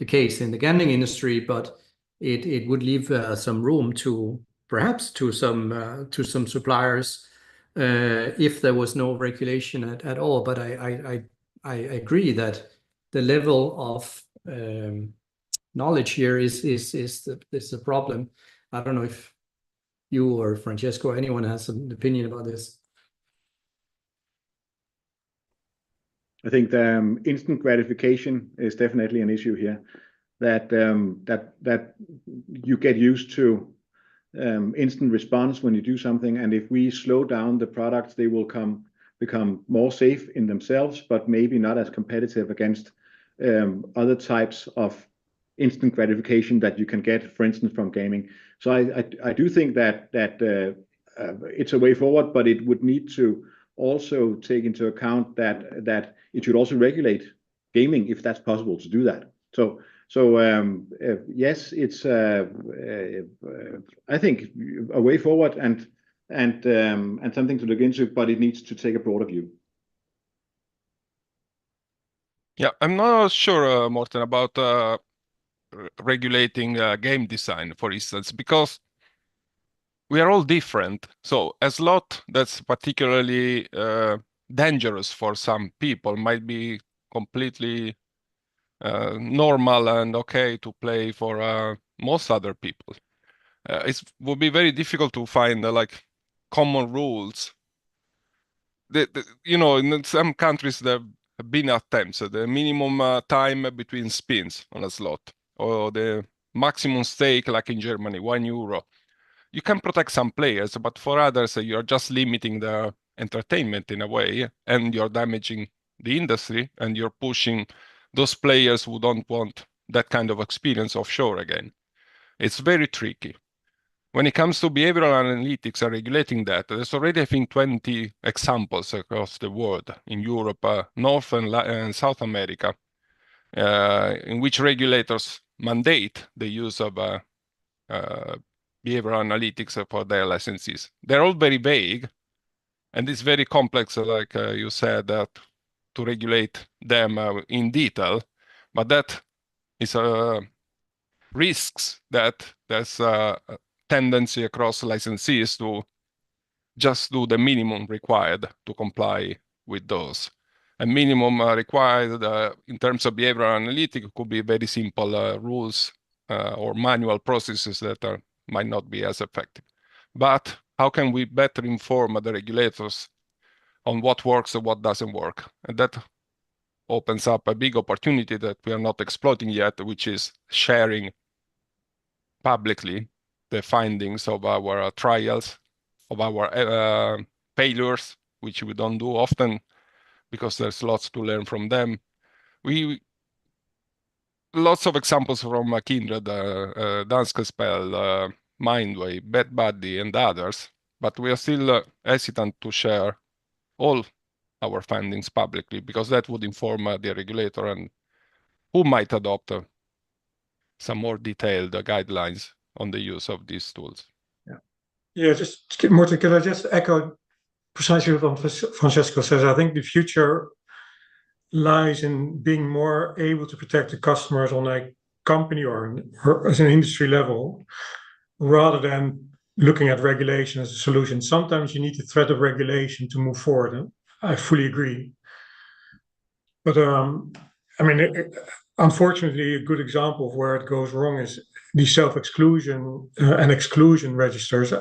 case in the gambling industry, but it would leave some room to perhaps to some suppliers if there was no regulation at all. But I agree that the level of knowledge here is the problem. I don't know if you or Francesco or anyone has an opinion about this. I think the instant gratification is definitely an issue here. That you get used to instant response when you do something, and if we slow down the products, they will become more safe in themselves, but maybe not as competitive against other types of instant gratification that you can get, for instance, from gaming. So I do think that it's a way forward, but it would need to also take into account that it should also regulate gaming if that's possible to do that. So yes, it's I think a way forward and something to look into, but it needs to take a broader view. Yeah, I'm not sure, Morten, about regulating game design, for instance, because we are all different. So a slot that's particularly dangerous for some people might be completely normal and okay to play for most other people. It would be very difficult to find like common rules. You know, in some countries there have been attempts at the minimum time between spins on a slot, or the maximum stake, like in Germany, €1. You can protect some players, but for others, you're just limiting their entertainment in a way, and you're damaging the industry, and you're pushing those players who don't want that kind of experience offshore again. It's very tricky. When it comes to behavioral analytics and regulating that, there's already, I think, 20 examples across the world, in Europe, North and South America, in which regulators mandate the use of behavioral analytics for their licensees. They're all very vague, and it's very complex, like you said, to regulate them in detail. But that is risks that there's a tendency across licensees to just do the minimum required to comply with those. A minimum required in terms of behavioral analytics could be very simple rules or manual processes that might not be as effective. But how can we better inform the regulators on what works and what doesn't work? And that opens up a big opportunity that we are not exploiting yet, which is sharing publicly the findings of our trials, of our failures, which we don't do often because there's lots to learn from them. Lots of examples from Kindred, Danske Spell, Mindway, BetBuddy, and others, but we are still hesitant to share all our findings publicly because that would inform the regulator and who might adopt some more detailed guidelines on the use of these tools. Yeah, just Morten, can I just echo precisely what Francesco says? I think the future lies in being more able to protect the customers on a company or as an industry level, rather than looking at regulation as a solution. Sometimes you need the threat of regulation to move forward. And I fully agree. But I mean, unfortunately, a good example of where it goes wrong is the self-exclusion and exclusion registers.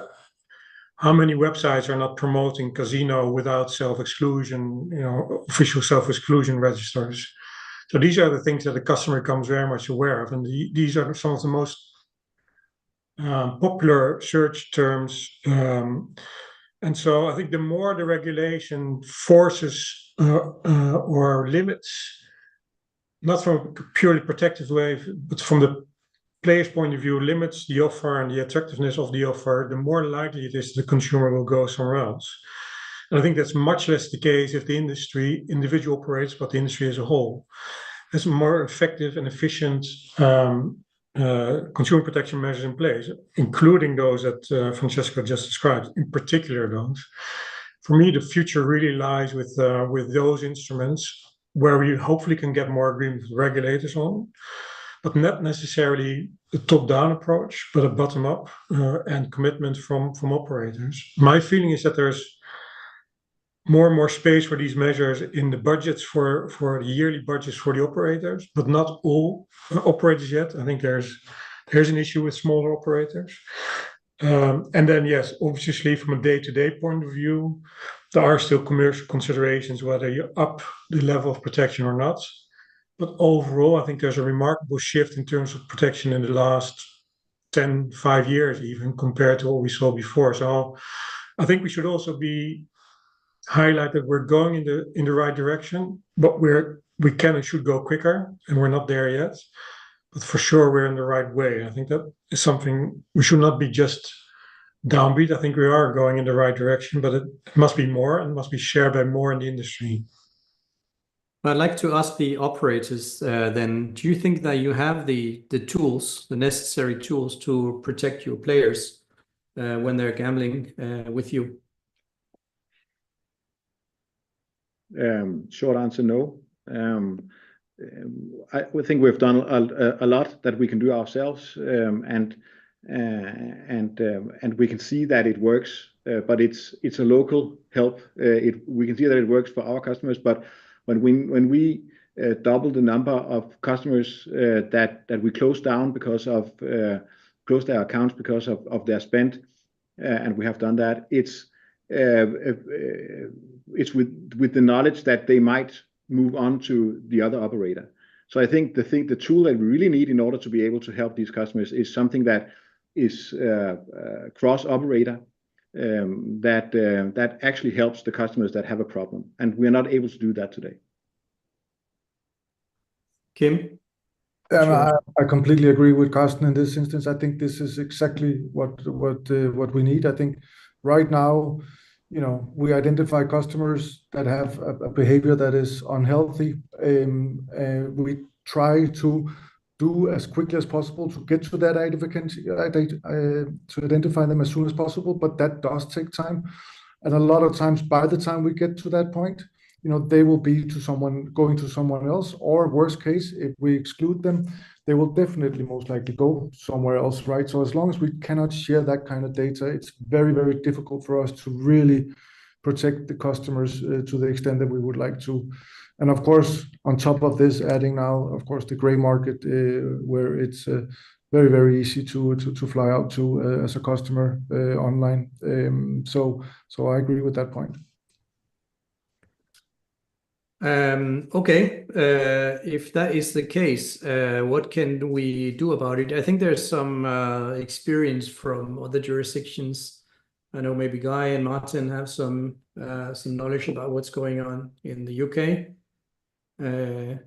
How many websites are not promoting casino without self-exclusion, official self-exclusion registers? So these are the things that the customer becomes very much aware of, and these are some of the most popular search terms. And so I think the more the regulation forces or limits, not from a purely protective way, but from the player's point of view, limits the offer and the attractiveness of the offer, the more likely it is the consumer will go somewhere else. And I think that's much less the case if the industry, individual operates, but the industry as a whole, has more effective and efficient consumer protection measures in place, including those that Francesco just described, in particular those. For me, the future really lies with those instruments where we hopefully can get more agreement with regulators on, but not necessarily a top-down approach, but a bottom-up and commitment from operators. My feeling is that there's more and more space for these measures in the budgets for the yearly budgets for the operators, but not all operators yet. I think there's an issue with smaller operators. And then, yes, obviously from a day-to-day point of view, there are still commercial considerations whether you up the level of protection or not. But overall, I think there's a remarkable shift in terms of protection in the last 5 years, even compared to what we saw before. So I think we should also highlight that we're going in the right direction, but we can and should go quicker, and we're not there yet. But for sure, we're in the right way. I think that is something we should not be just downbeat. I think we are going in the right direction, but it must be more and must be shared by more in the industry. I'd like to ask the operators then, do you think that you have the tools, the necessary tools to protect your players when they're gambling with you? Short answer, no. I think we've done a lot that we can do ourselves, and we can see that it works. But it's a local help. We can see that it works for our customers. But when we double the number of customers that we close down because of close their accounts because of their spend, and we have done that, it's with the knowledge that they might move on to the other operator. So I think the tool that we really need in order to be able to help these customers is something that is cross operator, that actually helps the customers that have a problem, and we are not able to do that today. Kim? I completely agree with Carsten in this instance. I think this is exactly what we need. I think right now, we identify customers that have a behavior that is unhealthy. We try to do as quickly as possible to get to that to identify them as soon as possible, but that does take time. And a lot of times, by the time we get to that point, they will be going to someone else, or worst case, if we exclude them, they will definitely most likely go somewhere else, right? So as long as we cannot share that kind of data, it's very, very difficult for us to really protect the customers to the extent that we would like to. And of course, on top of this, adding now, of course, the gray market, where it's very, very easy to fly out to as a customer online. So I agree with that point. Okay, if that is the case, what can we do about it? I think there's some experience from other jurisdictions. I know maybe Guy and Martin have some knowledge about what's going on in the UK. How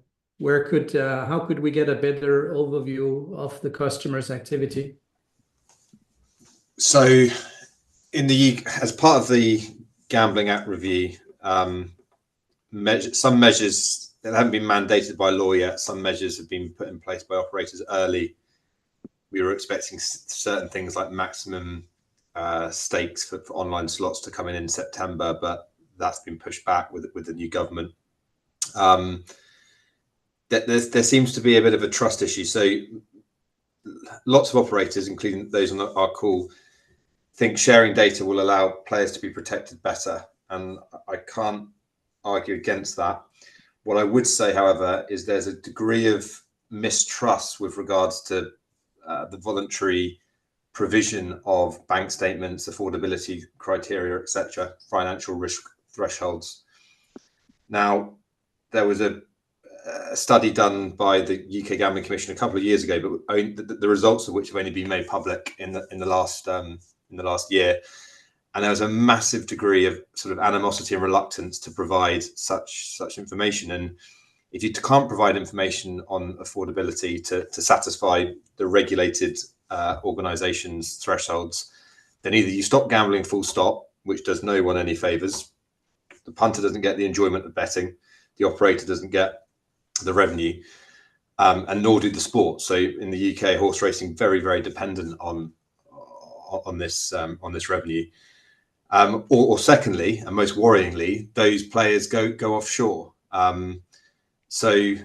could we get a better overview of the customer's activity? So, as part of the Gambling Act review, some measures that haven't been mandated by law yet, some measures have been put in place by operators early. We were expecting certain things like maximum stakes for online slots to come in September, but that's been pushed back with the new government. There seems to be a bit of a trust issue. So lots of operators, including those on our call, think sharing data will allow players to be protected better. And I can't argue against that. What I would say, however, is there's a degree of mistrust with regards to the voluntary provision of bank statements, affordability criteria, etc., financial risk thresholds. Now, there was a a study done by the UK Gambling Commission a couple of years ago, but the results of which have only been made public in the last year. And there was a massive degree of sort of animosity and reluctance to provide such information. And if you can't provide information on affordability to satisfy the regulated organisations' thresholds, then either you stop gambling full stop, which does no one any favours. The punter doesn't get the enjoyment of betting. The operator doesn't get the revenue, and nor do the sport. So in the UK, horse racing very, very dependent on this revenue. Or secondly, and most worryingly, those players go offshore. So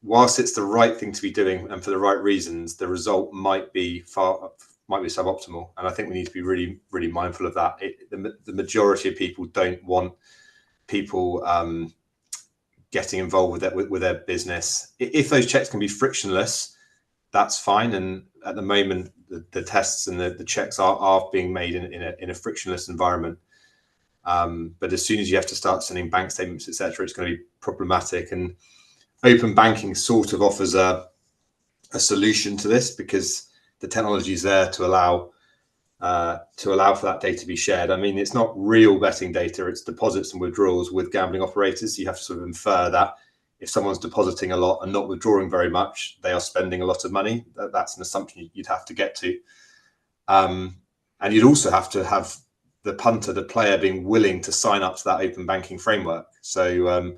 whilst it's the right thing to be doing and for the right reasons, the result might be suboptimal. And I think we need to be really, really mindful of that. The majority of people don't want people getting involved with their business. If those checks can be frictionless, that's fine. And at the moment, the tests and the checks are being made in a frictionless environment. But as soon as you have to start sending bank statements, etc., it's going to be problematic. And open banking sort of offers a solution to this, because the technology is there to allow for that data to be shared. I mean, it's not real betting data; it's deposits and withdrawals with gambling operators. You have to sort of infer that if someone's depositing a lot and not withdrawing very much, they are spending a lot of money. That's an assumption you'd have to get to. And you'd also have to have the punter, the player, being willing to sign up to that open banking framework. So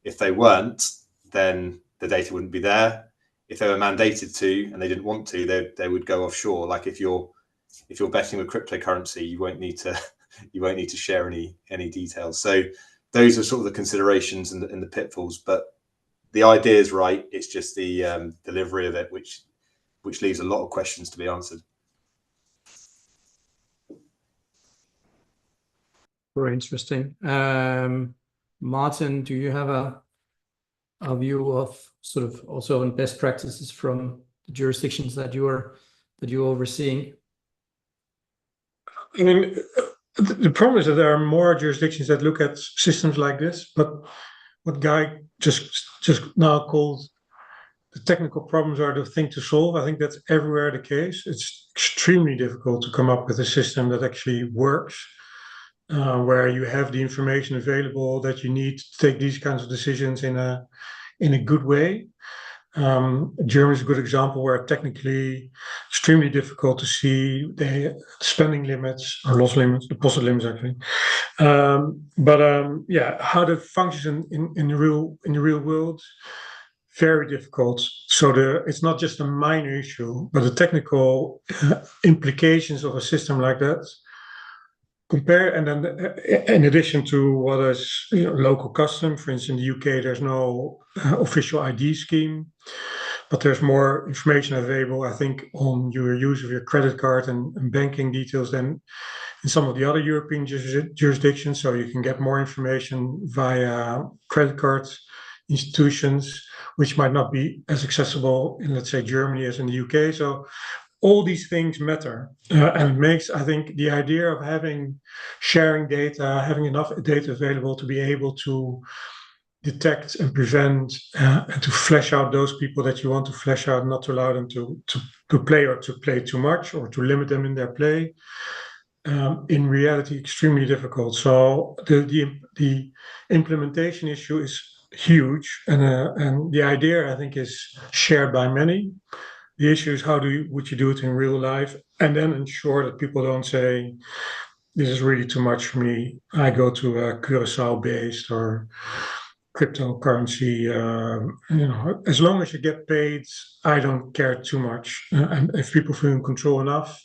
if they weren't, then the data wouldn't be there. If they were mandated to and they didn't want to, they would go offshore. Like if you're betting with cryptocurrency, you won't need to share any details. So those are sort of the considerations and the pitfalls. But the idea is right. It's just the delivery of it which leaves a lot of questions to be answered. Very interesting. Martin, do you have a view of sort of also on best practices from the jurisdictions that you're overseeing? I mean, the problem is that there are more jurisdictions that look at systems like this, but what Guy just now called the technical problems are the thing to solve. I think that's everywhere the case. It's extremely difficult to come up with a system that actually works, where you have the information available that you need to take these kinds of decisions in a good way. Germany is a good example where technically extremely difficult to see the spending limits or loss limits, deposit limits actually. Yeah, how that functions in the real world, very difficult. So it's not just a minor issue, but the technical implications of a system like that. Compare, and then in addition to what is local custom, for instance, in the UK, there's no official ID scheme, but there's more information available, I think, on your use of your credit card and banking details than in some of the other European jurisdictions. So you can get more information via credit card institutions, which might not be as accessible in, let's say, Germany as in the UK. So all these things matter, and it makes, I think, the idea of sharing data, having enough data available to be able to detect and prevent and to flesh out those people that you want to flesh out, not to allow them to play or to play too much or to limit them in their play. In reality, extremely difficult. So the implementation issue is huge, and the idea, I think, is shared by many. The issue is would you do it in real life, and then ensure that people don't say, this is really too much for me. I go to a Curacao-based or cryptocurrency. As long as you get paid, I don't care too much. And if people feel in control enough,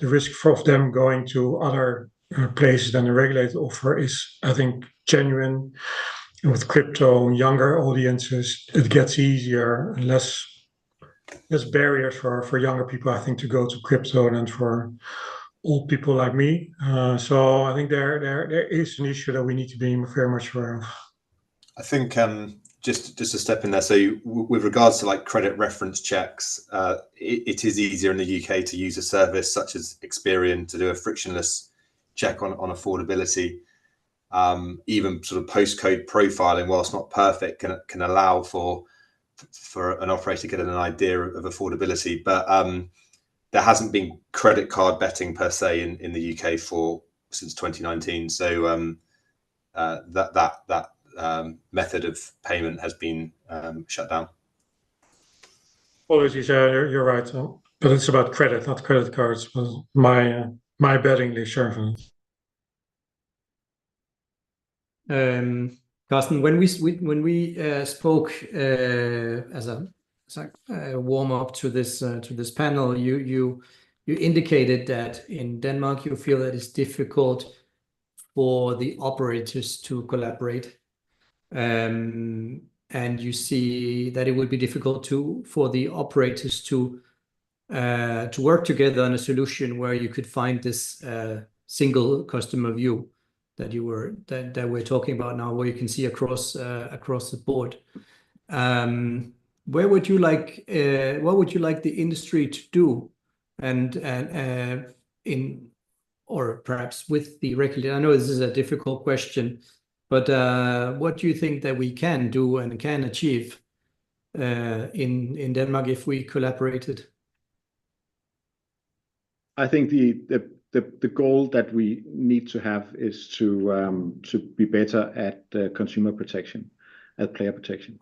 the risk of them going to other places than the regulated offer is, I think, genuine. And with crypto and younger audiences, it gets easier and less barriers for younger people, I think, to go to crypto than for old people like me. So I think there is an issue that we need to be very much aware of. I think just to step in there. So with regards to like credit reference checks, it is easier in the UK to use a service such as Experian to do a frictionless check on affordability. even sort of postcode profiling, whilst not perfect, can allow for an operator to get an idea of affordability. But there hasn't been credit card betting per se in the UK since 2019. So that method of payment has been shut down. Apologies, you're right, but it's about credit, not credit cards. My bad English, sure. Carsten, when we spoke as a warm up to this panel, you indicated that in Denmark you feel that it's difficult for the operators to collaborate, and you see that it would be difficult for the operators to work together on a solution where you could find this single customer view that we're talking about now, where you can see across the board. What would you like the industry to do, or perhaps with the regulator? I know this is a difficult question, but what do you think that we can do and can achieve in Denmark if we collaborated? I think the goal that we need to have is to be better at consumer protection, at player protection,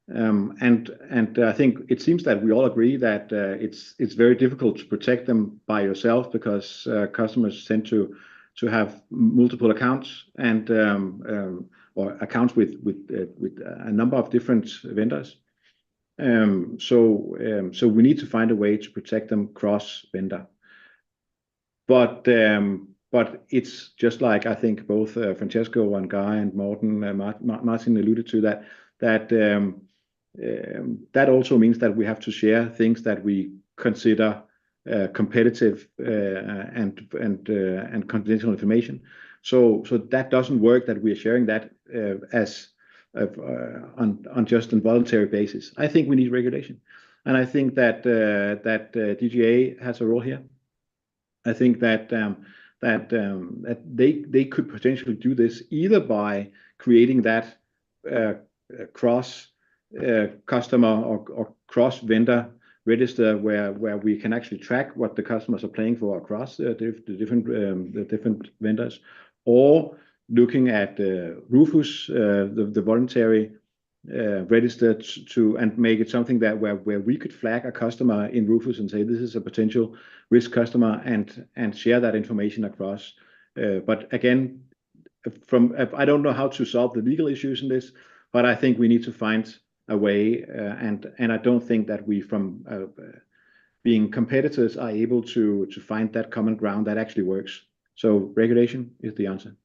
and I think it seems that we all agree that it's very difficult to protect them by yourself, because customers tend to have multiple accounts and or accounts with a number of different vendors. So we need to find a way to protect them cross vendor. But it's just like, I think both Francesco and Guy and Martin alluded to, that also means that we have to share things that we consider competitive and confidential information. So that doesn't work, that we are sharing that as on just a voluntary basis. I think we need regulation, and I think that DGA has a role here. I think that they could potentially do this either by creating that cross customer or cross vendor register where we can actually track what the customers are paying for across the different vendors, or looking at Rufus, the voluntary register and make it something that where we could flag a customer in Rufus and say this is a potential risk customer, and share that information across. But again, I don't know how to solve the legal issues in this, but I think we need to find a way, and I don't think that we, from being competitors, are able to find that common ground that actually works. So regulation is the answer.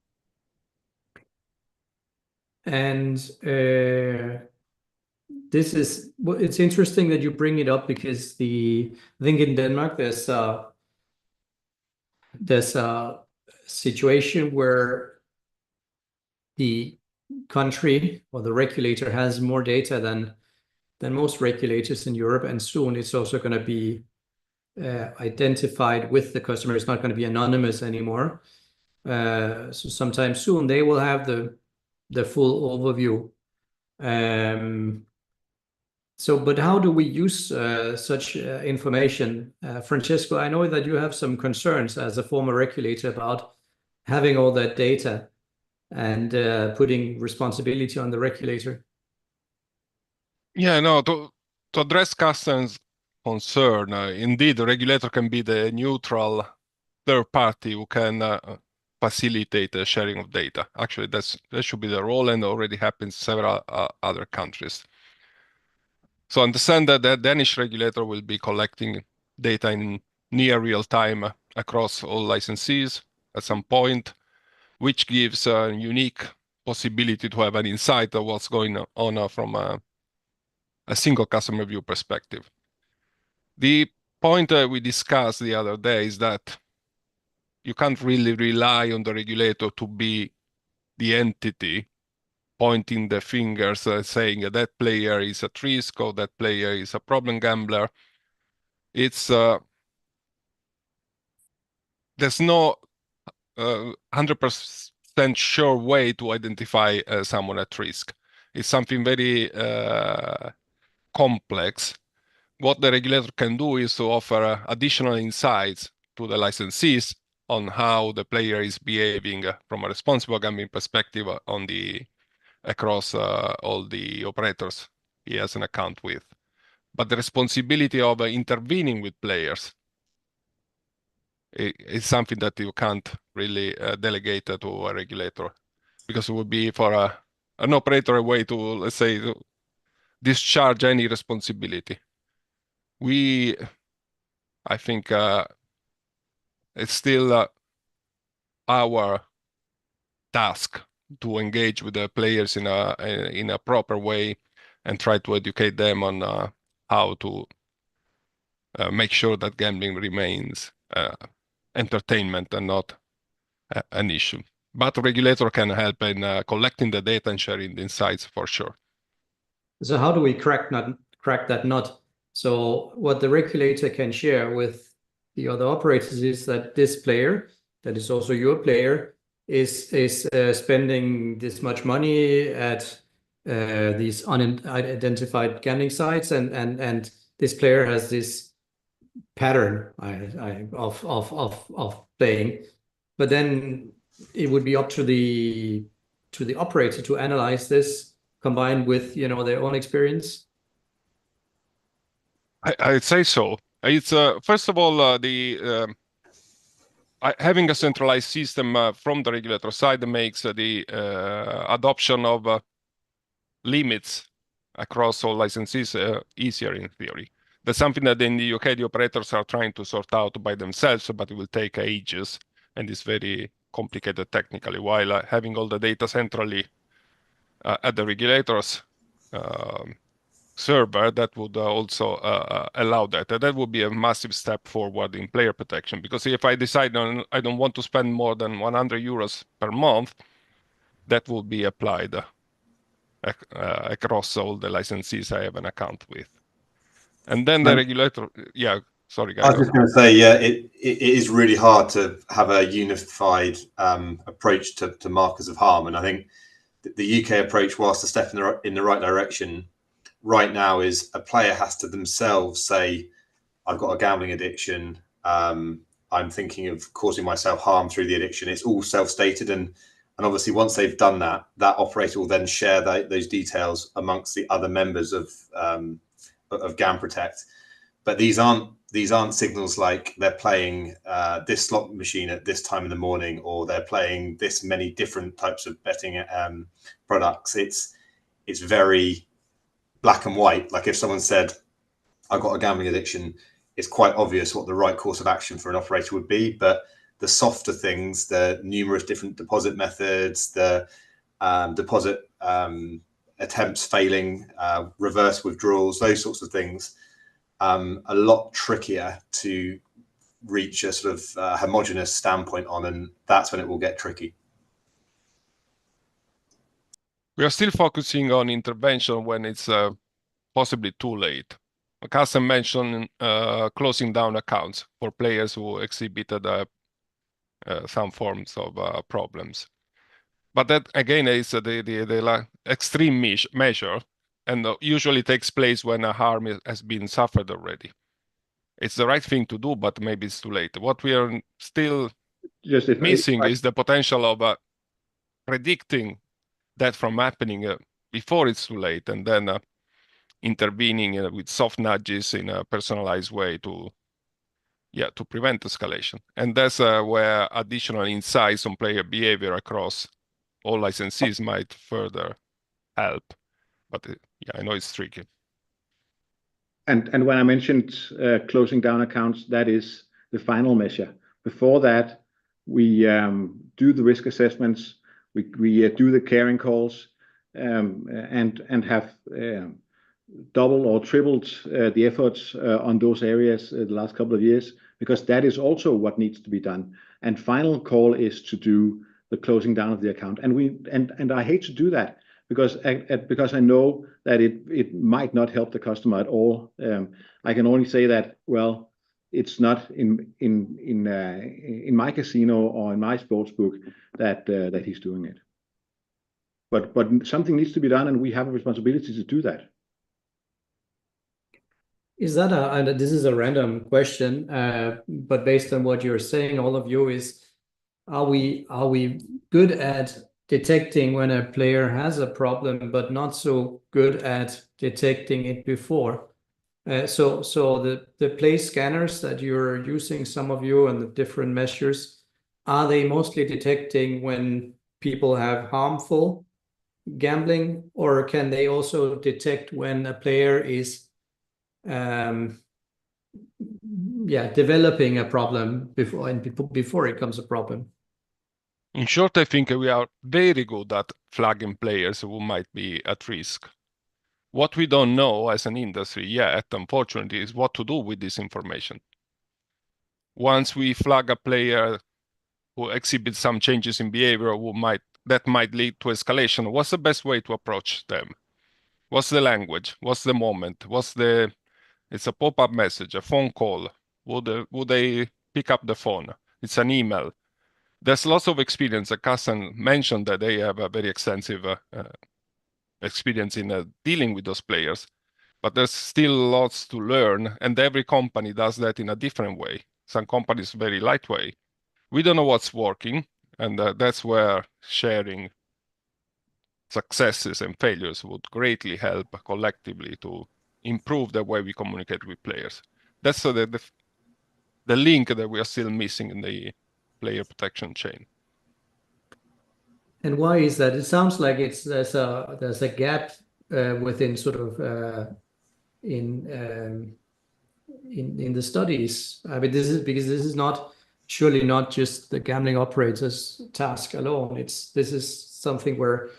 And it's interesting that you bring it up, because I think in Denmark there's a situation where the country or the regulator has more data than most regulators in Europe, and soon it's also going to be identified with the customer. It's not going to be anonymous anymore. So sometime soon they will have the full overview. But how do we use such information? Francesco, I know that you have some concerns as a former regulator about having all that data and putting responsibility on the regulator. Yeah, no, to address Carsten's concern, indeed, the regulator can be the neutral third party who can facilitate the sharing of data. Actually, that should be the role, and already happens in several other countries. So understand that the Danish regulator will be collecting data in near real time across all licensees at some point, which gives a unique possibility to have an insight of what's going on from a single customer view perspective. The point we discussed the other day is that you can't really rely on the regulator to be the entity pointing the fingers, saying that player is at risk or that player is a problem gambler. It's there's no 100% 100% sure way to identify someone at risk. It's something very complex. What the regulator can do is to offer additional insights to the licensees on how the player is behaving from a responsible gambling perspective across all the operators he has an account with. But the responsibility of intervening with players is something that you can't really delegate to a regulator, because it would be for an operator a way to, let's say, to discharge any responsibility. I think it's still our task to engage with the players in a proper way and try to educate them on how to make sure that gambling remains entertainment and not an issue. But regulator can help in collecting the data and sharing the insights for sure. So how do we crack that nut? So what the regulator can share with the other operators is that this player, that is also your player, is spending this much money at these unidentified gambling sites, and this player has this pattern of playing. But then it would be up to the operator to analyze this combined with their own experience. I'd say so. It's first of all having a centralized system from the regulator side makes the adoption of limits across all licenses easier in theory. That's something that in the UK the operators are trying to sort out by themselves, but it will take ages and it's very complicated technically, while having all the data centrally at the regulators server, that would also allow that. And that would be a massive step forward in player protection, because if I decide I don't want to spend more than 100 euros per month, that will be applied across all the licensees I have an account with. And then the regulator, yeah, sorry, guys. I was just going to say, yeah, it is really hard to have a unified approach to markers of harm. And I think the UK approach, whilst a step in the right direction, right now is a player has to themselves say, I've got a gambling addiction. I'm thinking of causing myself harm through the addiction. It's all self-stated. And obviously once they've done that, that operator will then share those details amongst the other members of Gam Protect. But these aren't signals like they're playing this slot machine at this time in the morning, or they're playing this many different types of betting products. It's very black and white. Like if someone said, I've got a gambling addiction, it's quite obvious what the right course of action for an operator would be. But the softer things, the numerous different deposit methods, the deposit attempts failing, reverse withdrawals, those sorts of things, a lot trickier to reach a sort of homogenous standpoint on, and that's when it will get tricky. We are still focusing on intervention when it's possibly too late. Carsten mentioned closing down accounts for players who exhibited some forms of problems. But that, again, is the extreme measure, and usually takes place when a harm has been suffered already. It's the right thing to do, but maybe it's too late. What we are still missing is the potential of predicting that from happening before it's too late, and then intervening with soft nudges in a personalized way to prevent escalation. And that's where additional insights on player behavior across all licensees might further help. But I know it's tricky. And when I mentioned closing down accounts, that is the final measure. Before that, we do the risk assessments, we do the caring calls, and have double or tripled the efforts on those areas the last couple of years, because that is also what needs to be done. And final call is to do the closing down of the account. And I hate to do that because I know that it might not help the customer at all. I can only say that, well, it's not in my casino or in my sports book that he's doing it. But something needs to be done, and we have a responsibility to do that. Is that and this is a random question, but based on what you're saying, all of you, are we good at detecting when a player has a problem, but not so good at detecting it before? So the play scanners that you're using, some of you, and the different measures, are they mostly detecting when people have harmful gambling, or can they also detect when a player is developing a problem before it becomes a problem? In short, I think we are very good at flagging players who might be at risk. What we don't know as an industry yet, unfortunately, is what to do with this information. Once we flag a player who exhibits some changes in behavior that might lead to escalation, what's the best way to approach them? What's the language? What's the moment? It's a pop-up message, a phone call. Would they pick up the phone? It's an email. There's lots of experience. Carsten mentioned that they have a very extensive experience in dealing with those players, but there's still lots to learn, and every company does that in a different way. Some companies very lightweight. We don't know what's working, and that's where sharing successes and failures would greatly help collectively to improve the way we communicate with players. That's the link that we are still missing in the player protection chain. And why is that? It sounds like there's a gap within sort of in the studies. I mean, this is surely not just the gambling operator's task alone. This is something where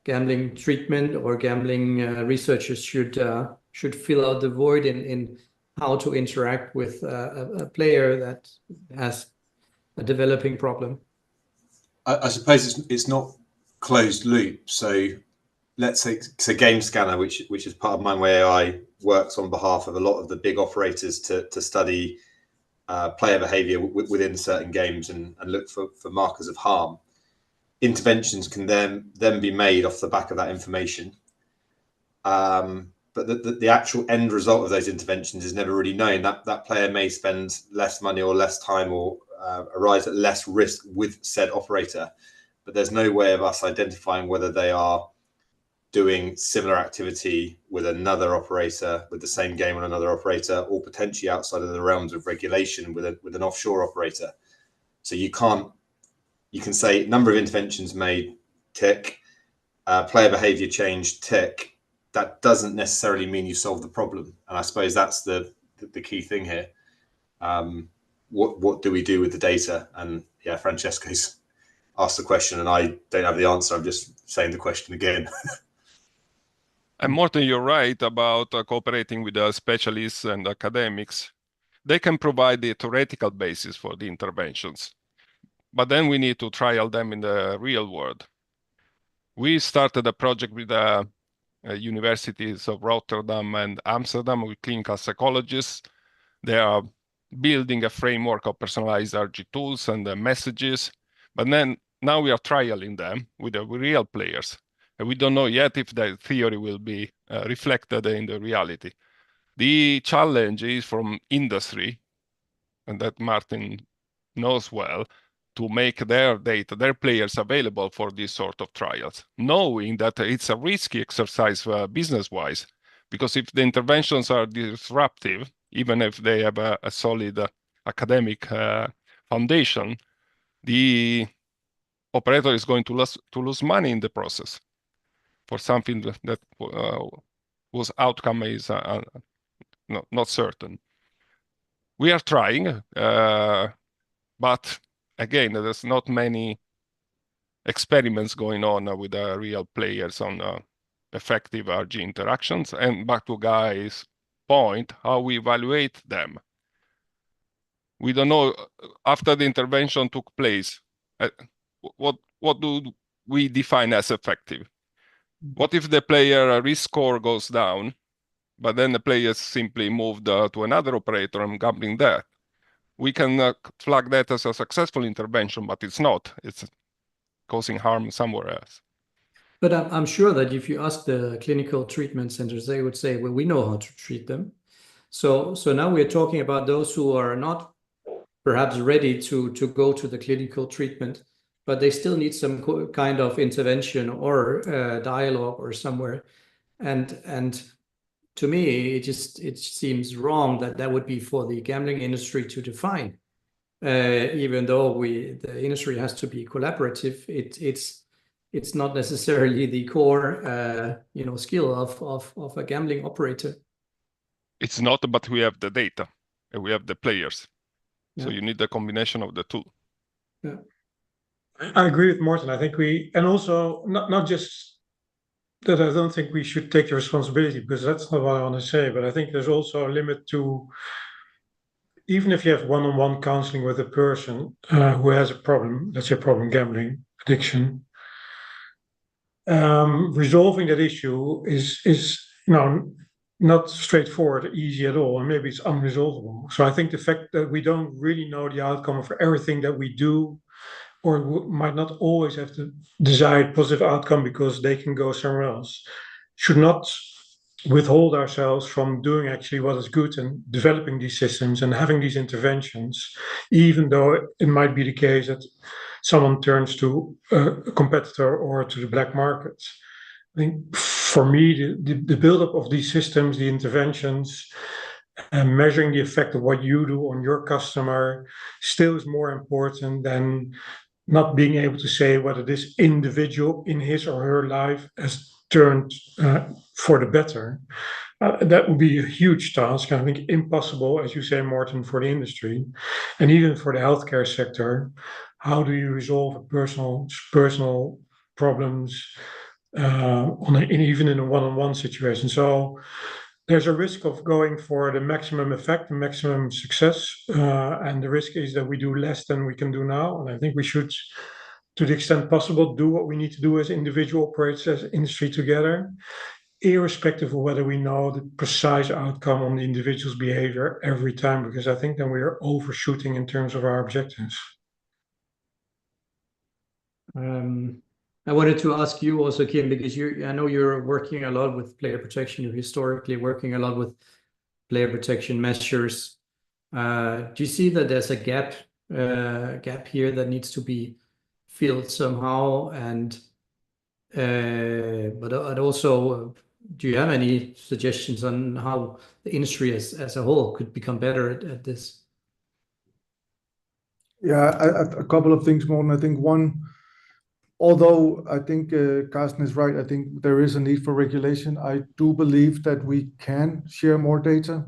gambling treatment or gambling researchers should fill out the void in how to interact with a player that has a developing problem. I suppose it's not closed loop. So let's say Game Scanner, which is part of Mindway AI, works on behalf of a lot of the big operators to study player behavior within certain games and look for markers of harm. Interventions can then be made off the back of that information. But the actual end result of those interventions is never really known. That player may spend less money or less time or arise at less risk with said operator, but there's no way of us identifying whether they are doing similar activity with another operator, with the same game on another operator, or potentially outside of the realms of regulation with an offshore operator. So you can say number of interventions made, tick, player behavior change, tick. That doesn't necessarily mean you solve the problem. And I suppose that's the key thing here. What do we do with the data? And yeah, Francesco's asked the question and I don't have the answer. I'm just saying the question again. And Morten, you're right about cooperating with the specialists and academics. They can provide the theoretical basis for the interventions, but then we need to trial them in the real world. We started a project with the universities of Rotterdam and Amsterdam with clinical psychologists. They are building a framework of personalized RG tools and messages, but then now we are trialing them with the real players. And we don't know yet if the theory will be reflected in the reality. The challenge is from industry, and that Martin knows well, to make their data, their players available for these sort of trials, knowing that it's a risky exercise business-wise, because if the interventions are disruptive, even if they have a solid academic foundation, the operator is going to lose money in the process for something that whose outcome is not certain. We are trying, but again, there's not many experiments going on with real players on effective RG interactions. And back to Guy's point, how we evaluate them. We don't know after the intervention took place, what do we define as effective? What if the player risk score goes down, but then the players simply moved to another operator and gambling there? we can flag that as a successful intervention, but it's not. It's causing harm somewhere else. But I'm sure that if you ask the clinical treatment centers, they would say, well, we know how to treat them. So now we're talking about those who are not perhaps ready to go to the clinical treatment, but they still need some kind of intervention or dialogue or somewhere. And to me, it seems wrong that would be for the gambling industry to define. Even though the industry has to be collaborative, it's not necessarily the core skill of a gambling operator. It's not, but we have the data and we have the players. Yeah. So you need the combination of the two. Yeah. I agree with Morten. I think and also not just that I don't think we should take the responsibility, because that's not what I want to say, but I think there's also a limit to, even if you have one-on-one counseling with a person who has a problem, let's say problem gambling, addiction, resolving that issue is not straightforward, easy at all, and maybe it's unresolvable. So I think the fact that we don't really know the outcome of everything that we do, or might not always have the desired positive outcome because they can go somewhere else, should not withhold ourselves from doing actually what is good and developing these systems and having these interventions, even though it might be the case that someone turns to a competitor or to the black market. I think for me, the buildup of these systems, the interventions, and measuring the effect of what you do on your customer still is more important than not being able to say whether this individual in his or her life has turned for the better. That would be a huge task, I think impossible, as you say, Morten, for the industry and even for the healthcare sector. How do you resolve personal problems even in a one-on-one situation? So there's a risk of going for the maximum effect, the maximum success, and the risk is that we do less than we can do now. And I think we should, to the extent possible, do what we need to do as individual operators, as industry together, irrespective of whether we know the precise outcome on the individual's behavior every time, because I think then we are overshooting in terms of our objectives. I wanted to ask you also, Kim, because I know you're working a lot with player protection. You're historically working a lot with player protection measures. Do you see that there's a gap here that needs to be filled somehow? But also, do you have any suggestions on how the industry as a whole could become better at this? Yeah, a couple of things, Morten. I think one, although I think Carsten is right, I think there is a need for regulation. I do believe that we can share more data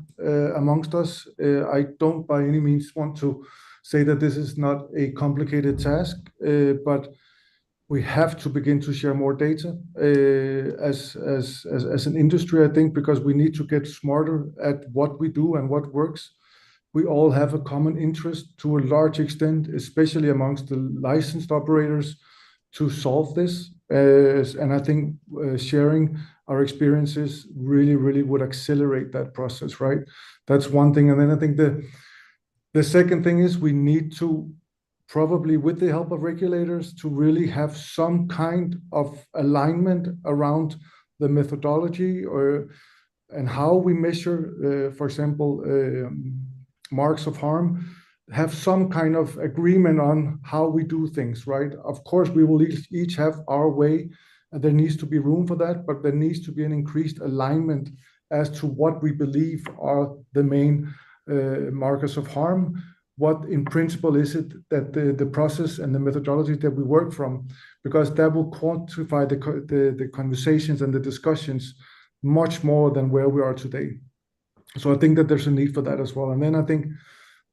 amongst us. I don't by any means want to say that this is not a complicated task, but we have to begin to share more data as an industry, I think, because we need to get smarter at what we do and what works. We all have a common interest to a large extent, especially amongst the licensed operators, to solve this. And I think sharing our experiences really would accelerate that process, right? That's one thing. And then I think the second thing is we need to, probably with the help of regulators, to really have some kind of alignment around the methodology and how we measure, for example, marks of harm, have some kind of agreement on how we do things, right? Of course, we will each have our way, and there needs to be room for that, but there needs to be an increased alignment as to what we believe are the main markers of harm. What in principle is it that the process and the methodology that we work from, because that will quantify the conversations and the discussions much more than where we are today. So I think that there's a need for that as well. And then I think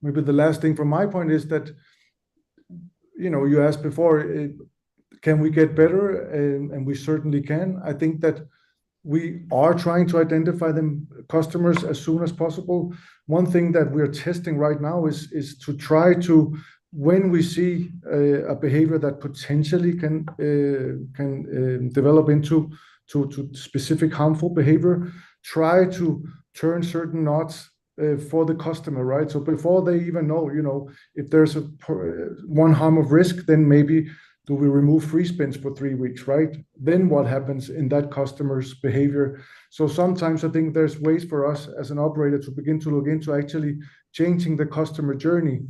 maybe the last thing from my point is that, you asked before, can we get better? And we certainly can. I think that we are trying to identify them customers as soon as possible. One thing that we're testing right now is to try to, when we see a behavior that potentially can develop into specific harmful behavior, try to turn certain knots for the customer, right? So before they even know, if there's one harm of risk, then maybe do we remove free spins for 3 weeks, right? Then what happens in that customer's behavior? So sometimes I think there's ways for us as an operator to begin to look into actually changing the customer journey,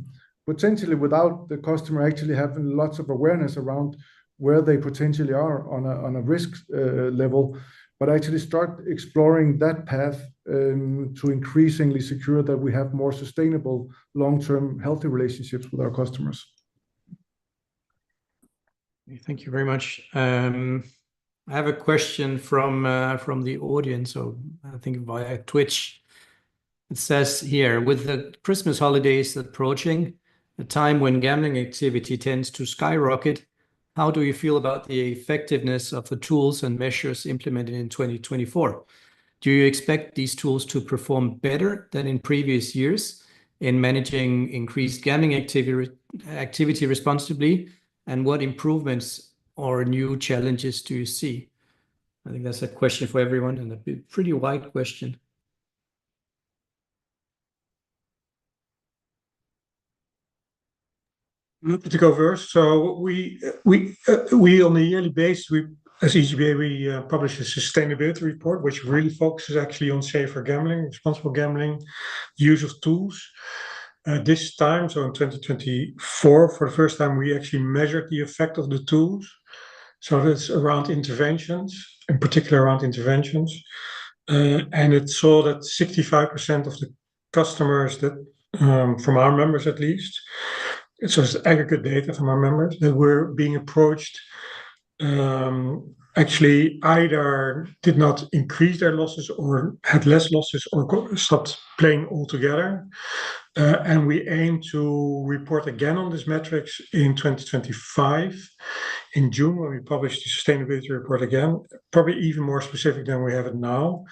potentially without the customer actually having lots of awareness around where they potentially are on a risk level, but actually start exploring that path to increasingly secure that we have more sustainable, long-term, healthy relationships with our customers. Thank you very much. I have a question from the audience, so I think via Twitch. It says here, with the Christmas holidays approaching, a time when gambling activity tends to skyrocket, how do you feel about the effectiveness of the tools and measures implemented in 2024? Do you expect these tools to perform better than in previous years in managing increased gambling activity responsibly? And what improvements or new challenges do you see? I think that's a question for everyone, and a pretty wide question. To go first. So we on a yearly basis, as EGBA, we publish a sustainability report, which really focuses actually on safer gambling, responsible gambling, use of tools. This time, so in 2024, for the first time, we actually measured the effect of the tools. So that's around interventions, in particular around interventions. And it saw that 65% of the customers that, from our members at least, so it's aggregate data from our members that were being approached, actually either did not increase their losses or had less losses or stopped playing altogether. And we aim to report again on these metrics in 2025, in June, when we publish the sustainability report again, probably even more specific than we have it now.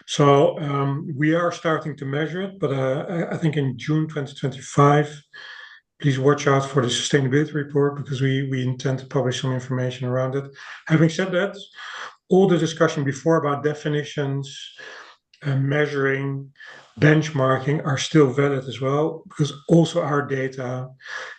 So we are starting to measure it, but I think in June 2025, please watch out for the sustainability report, because we intend to publish some information around it. Having said that, all the discussion before about definitions, measuring, benchmarking are still valid as well, because also our data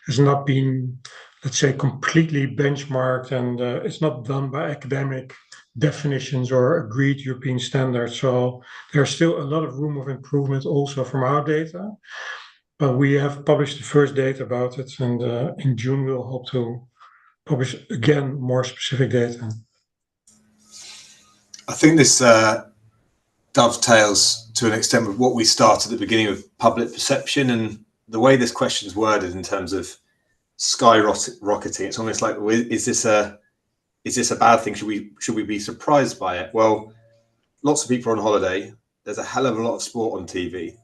has not been, let's say, completely benchmarked, and it's not done by academic definitions or agreed European standards. So there's still a lot of room of improvement also from our data. But we have published the first data about it, and in June we'll hope to publish again more specific data. I think this dovetails to an extent with what we started at the beginning of public perception, and the way this question is worded in terms of skyrocketing. It's almost like, is this a bad thing? Should we be surprised by it? Well, lots of people are on holiday. There's a hell of a lot of sport on TV.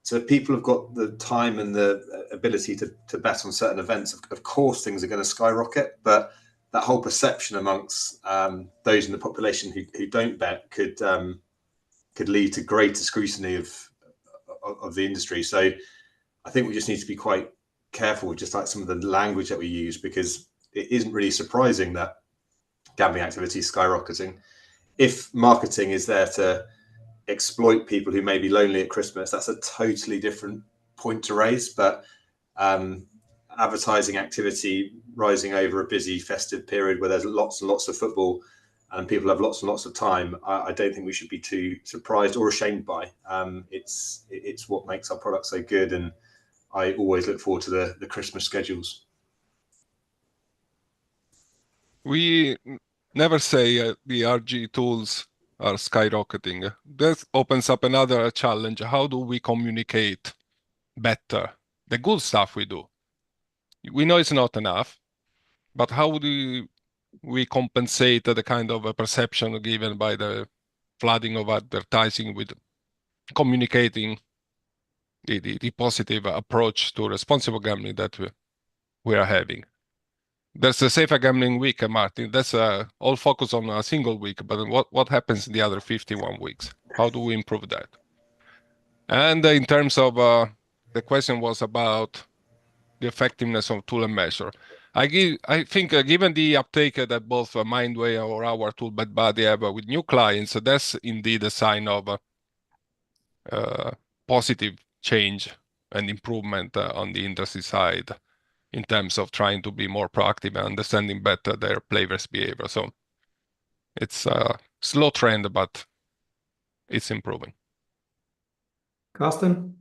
So if people have got the time and the ability to bet on certain events, of course things are going to skyrocket. But that whole perception amongst those in the population who don't bet could lead to greater scrutiny of the industry. So I think we just need to be quite careful with just like some of the language that we use, because it isn't really surprising that gambling activity is skyrocketing. If marketing is there to exploit people who may be lonely at Christmas, that's a totally different point to raise. But advertising activity rising over a busy festive period where there's lots and lots of football and people have lots and lots of time, I don't think we should be too surprised or ashamed by. It's what makes our product so good, and I always look forward to the Christmas schedules. We never say the RG tools are skyrocketing. That opens up another challenge. How do we communicate better the good stuff we do? We know it's not enough, but how do we compensate the kind of a perception given by the flooding of advertising with communicating the positive approach to responsible gambling that we are having? There's a Safer Gambling Week, Martin. That's all focus on a single week, but what happens in the other 51 weeks? How do we improve that? And in terms of the question was about the effectiveness of tool and measure. I think given the uptake that both Mindway or our tool BetBuddy have with new clients, that's indeed a sign of positive change and improvement on the industry side in terms of trying to be more proactive and understanding better their players' behavior. So it's a slow trend, but it's improving. Carsten?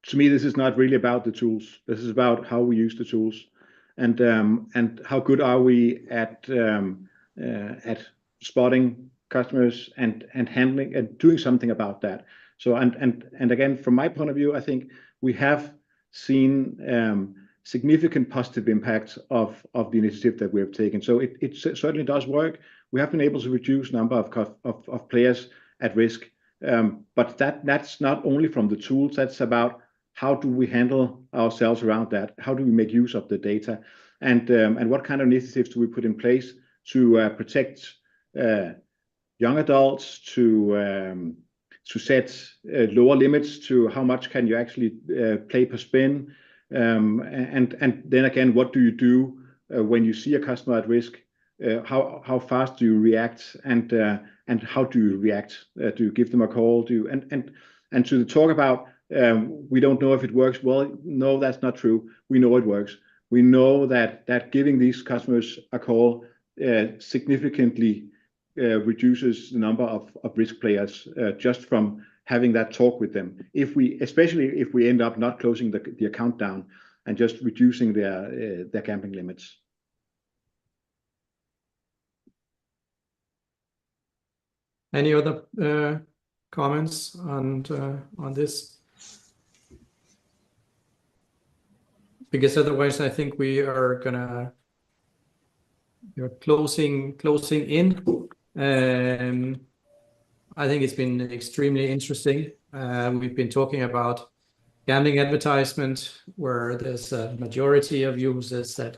To me, this is not really about the tools. This is about how we use the tools, and how good are we at spotting customers and handling and doing something about that. So and again, from my point of view, I think we have seen significant positive impacts of the initiative that we have taken. So it certainly does work. We have been able to reduce number of players at risk, but that's not only from the tools. That's about how do we handle ourselves around that? How do we make use of the data, and what kind of initiatives do we put in place to protect young adults, to set lower limits to how much can you actually play per spin, and then again, what do you do when you see a customer at risk? How fast do you react, and how do you react? Do you give them a call? And to talk about we don't know if it works. Well, no, that's not true. We know it works. We know that giving these customers a call significantly reduces the number of risk players just from having that talk with them. Especially if we end up not closing the account down and just reducing their gambling limits. Any other comments on this? Because otherwise, I think we're closing in. I think it's been extremely interesting. We've been talking about gambling advertisement, where there's a majority of users that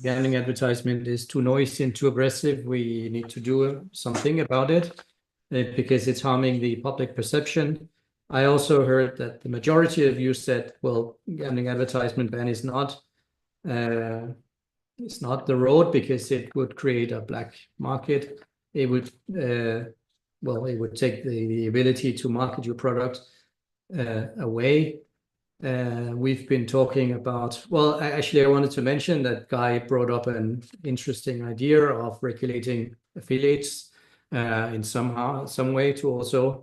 gambling advertisement is too noisy and too aggressive. We need to do something about it because it's harming the public perception. I also heard that the majority of you said, well, gambling advertisement ban is not it's not the road, because it would create a black market. It would well, it would take the ability to market your product away. We've been talking about, well, actually I wanted to mention that Guy brought up an interesting idea of regulating affiliates in some way to also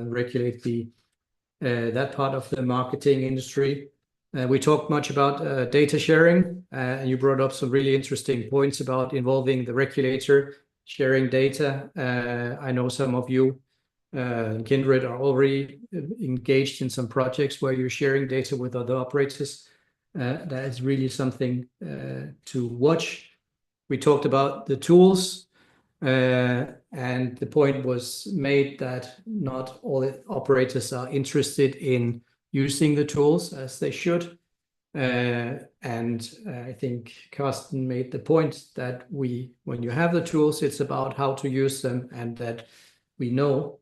regulate that part of the marketing industry. We talked much about data sharing. You brought up some really interesting points about involving the regulator, sharing data. I know some of you, Kindred, are already engaged in some projects where you're sharing data with other operators. That is really something to watch. We talked about the tools, and the point was made that not all the operators are interested in using the tools as they should. And I think Carsten made the point that when you have the tools, it's about how to use them, and that we know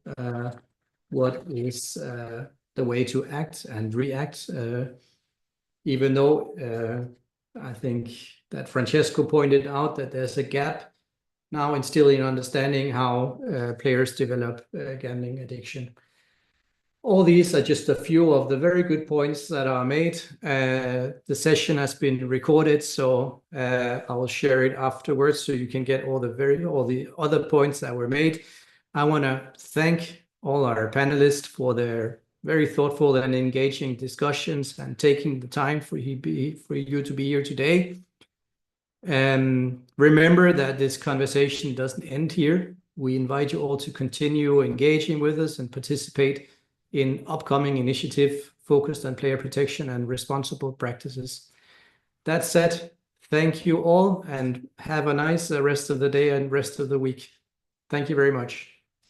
what is the way to act and react, even though I think that Francesco pointed out that there's a gap now in still in understanding how players develop gambling addiction. All these are just a few of the very good points that are made. The session has been recorded, so I will share it afterwards so you can get all the other points that were made. I want to thank all our panelists for their very thoughtful and engaging discussions and taking the time for you to be here today. And remember that this conversation doesn't end here. We invite you all to continue engaging with us and participate in upcoming initiative focused on player protection and responsible practices. That said, thank you all and have a nice rest of the day and rest of the week. Thank you very much.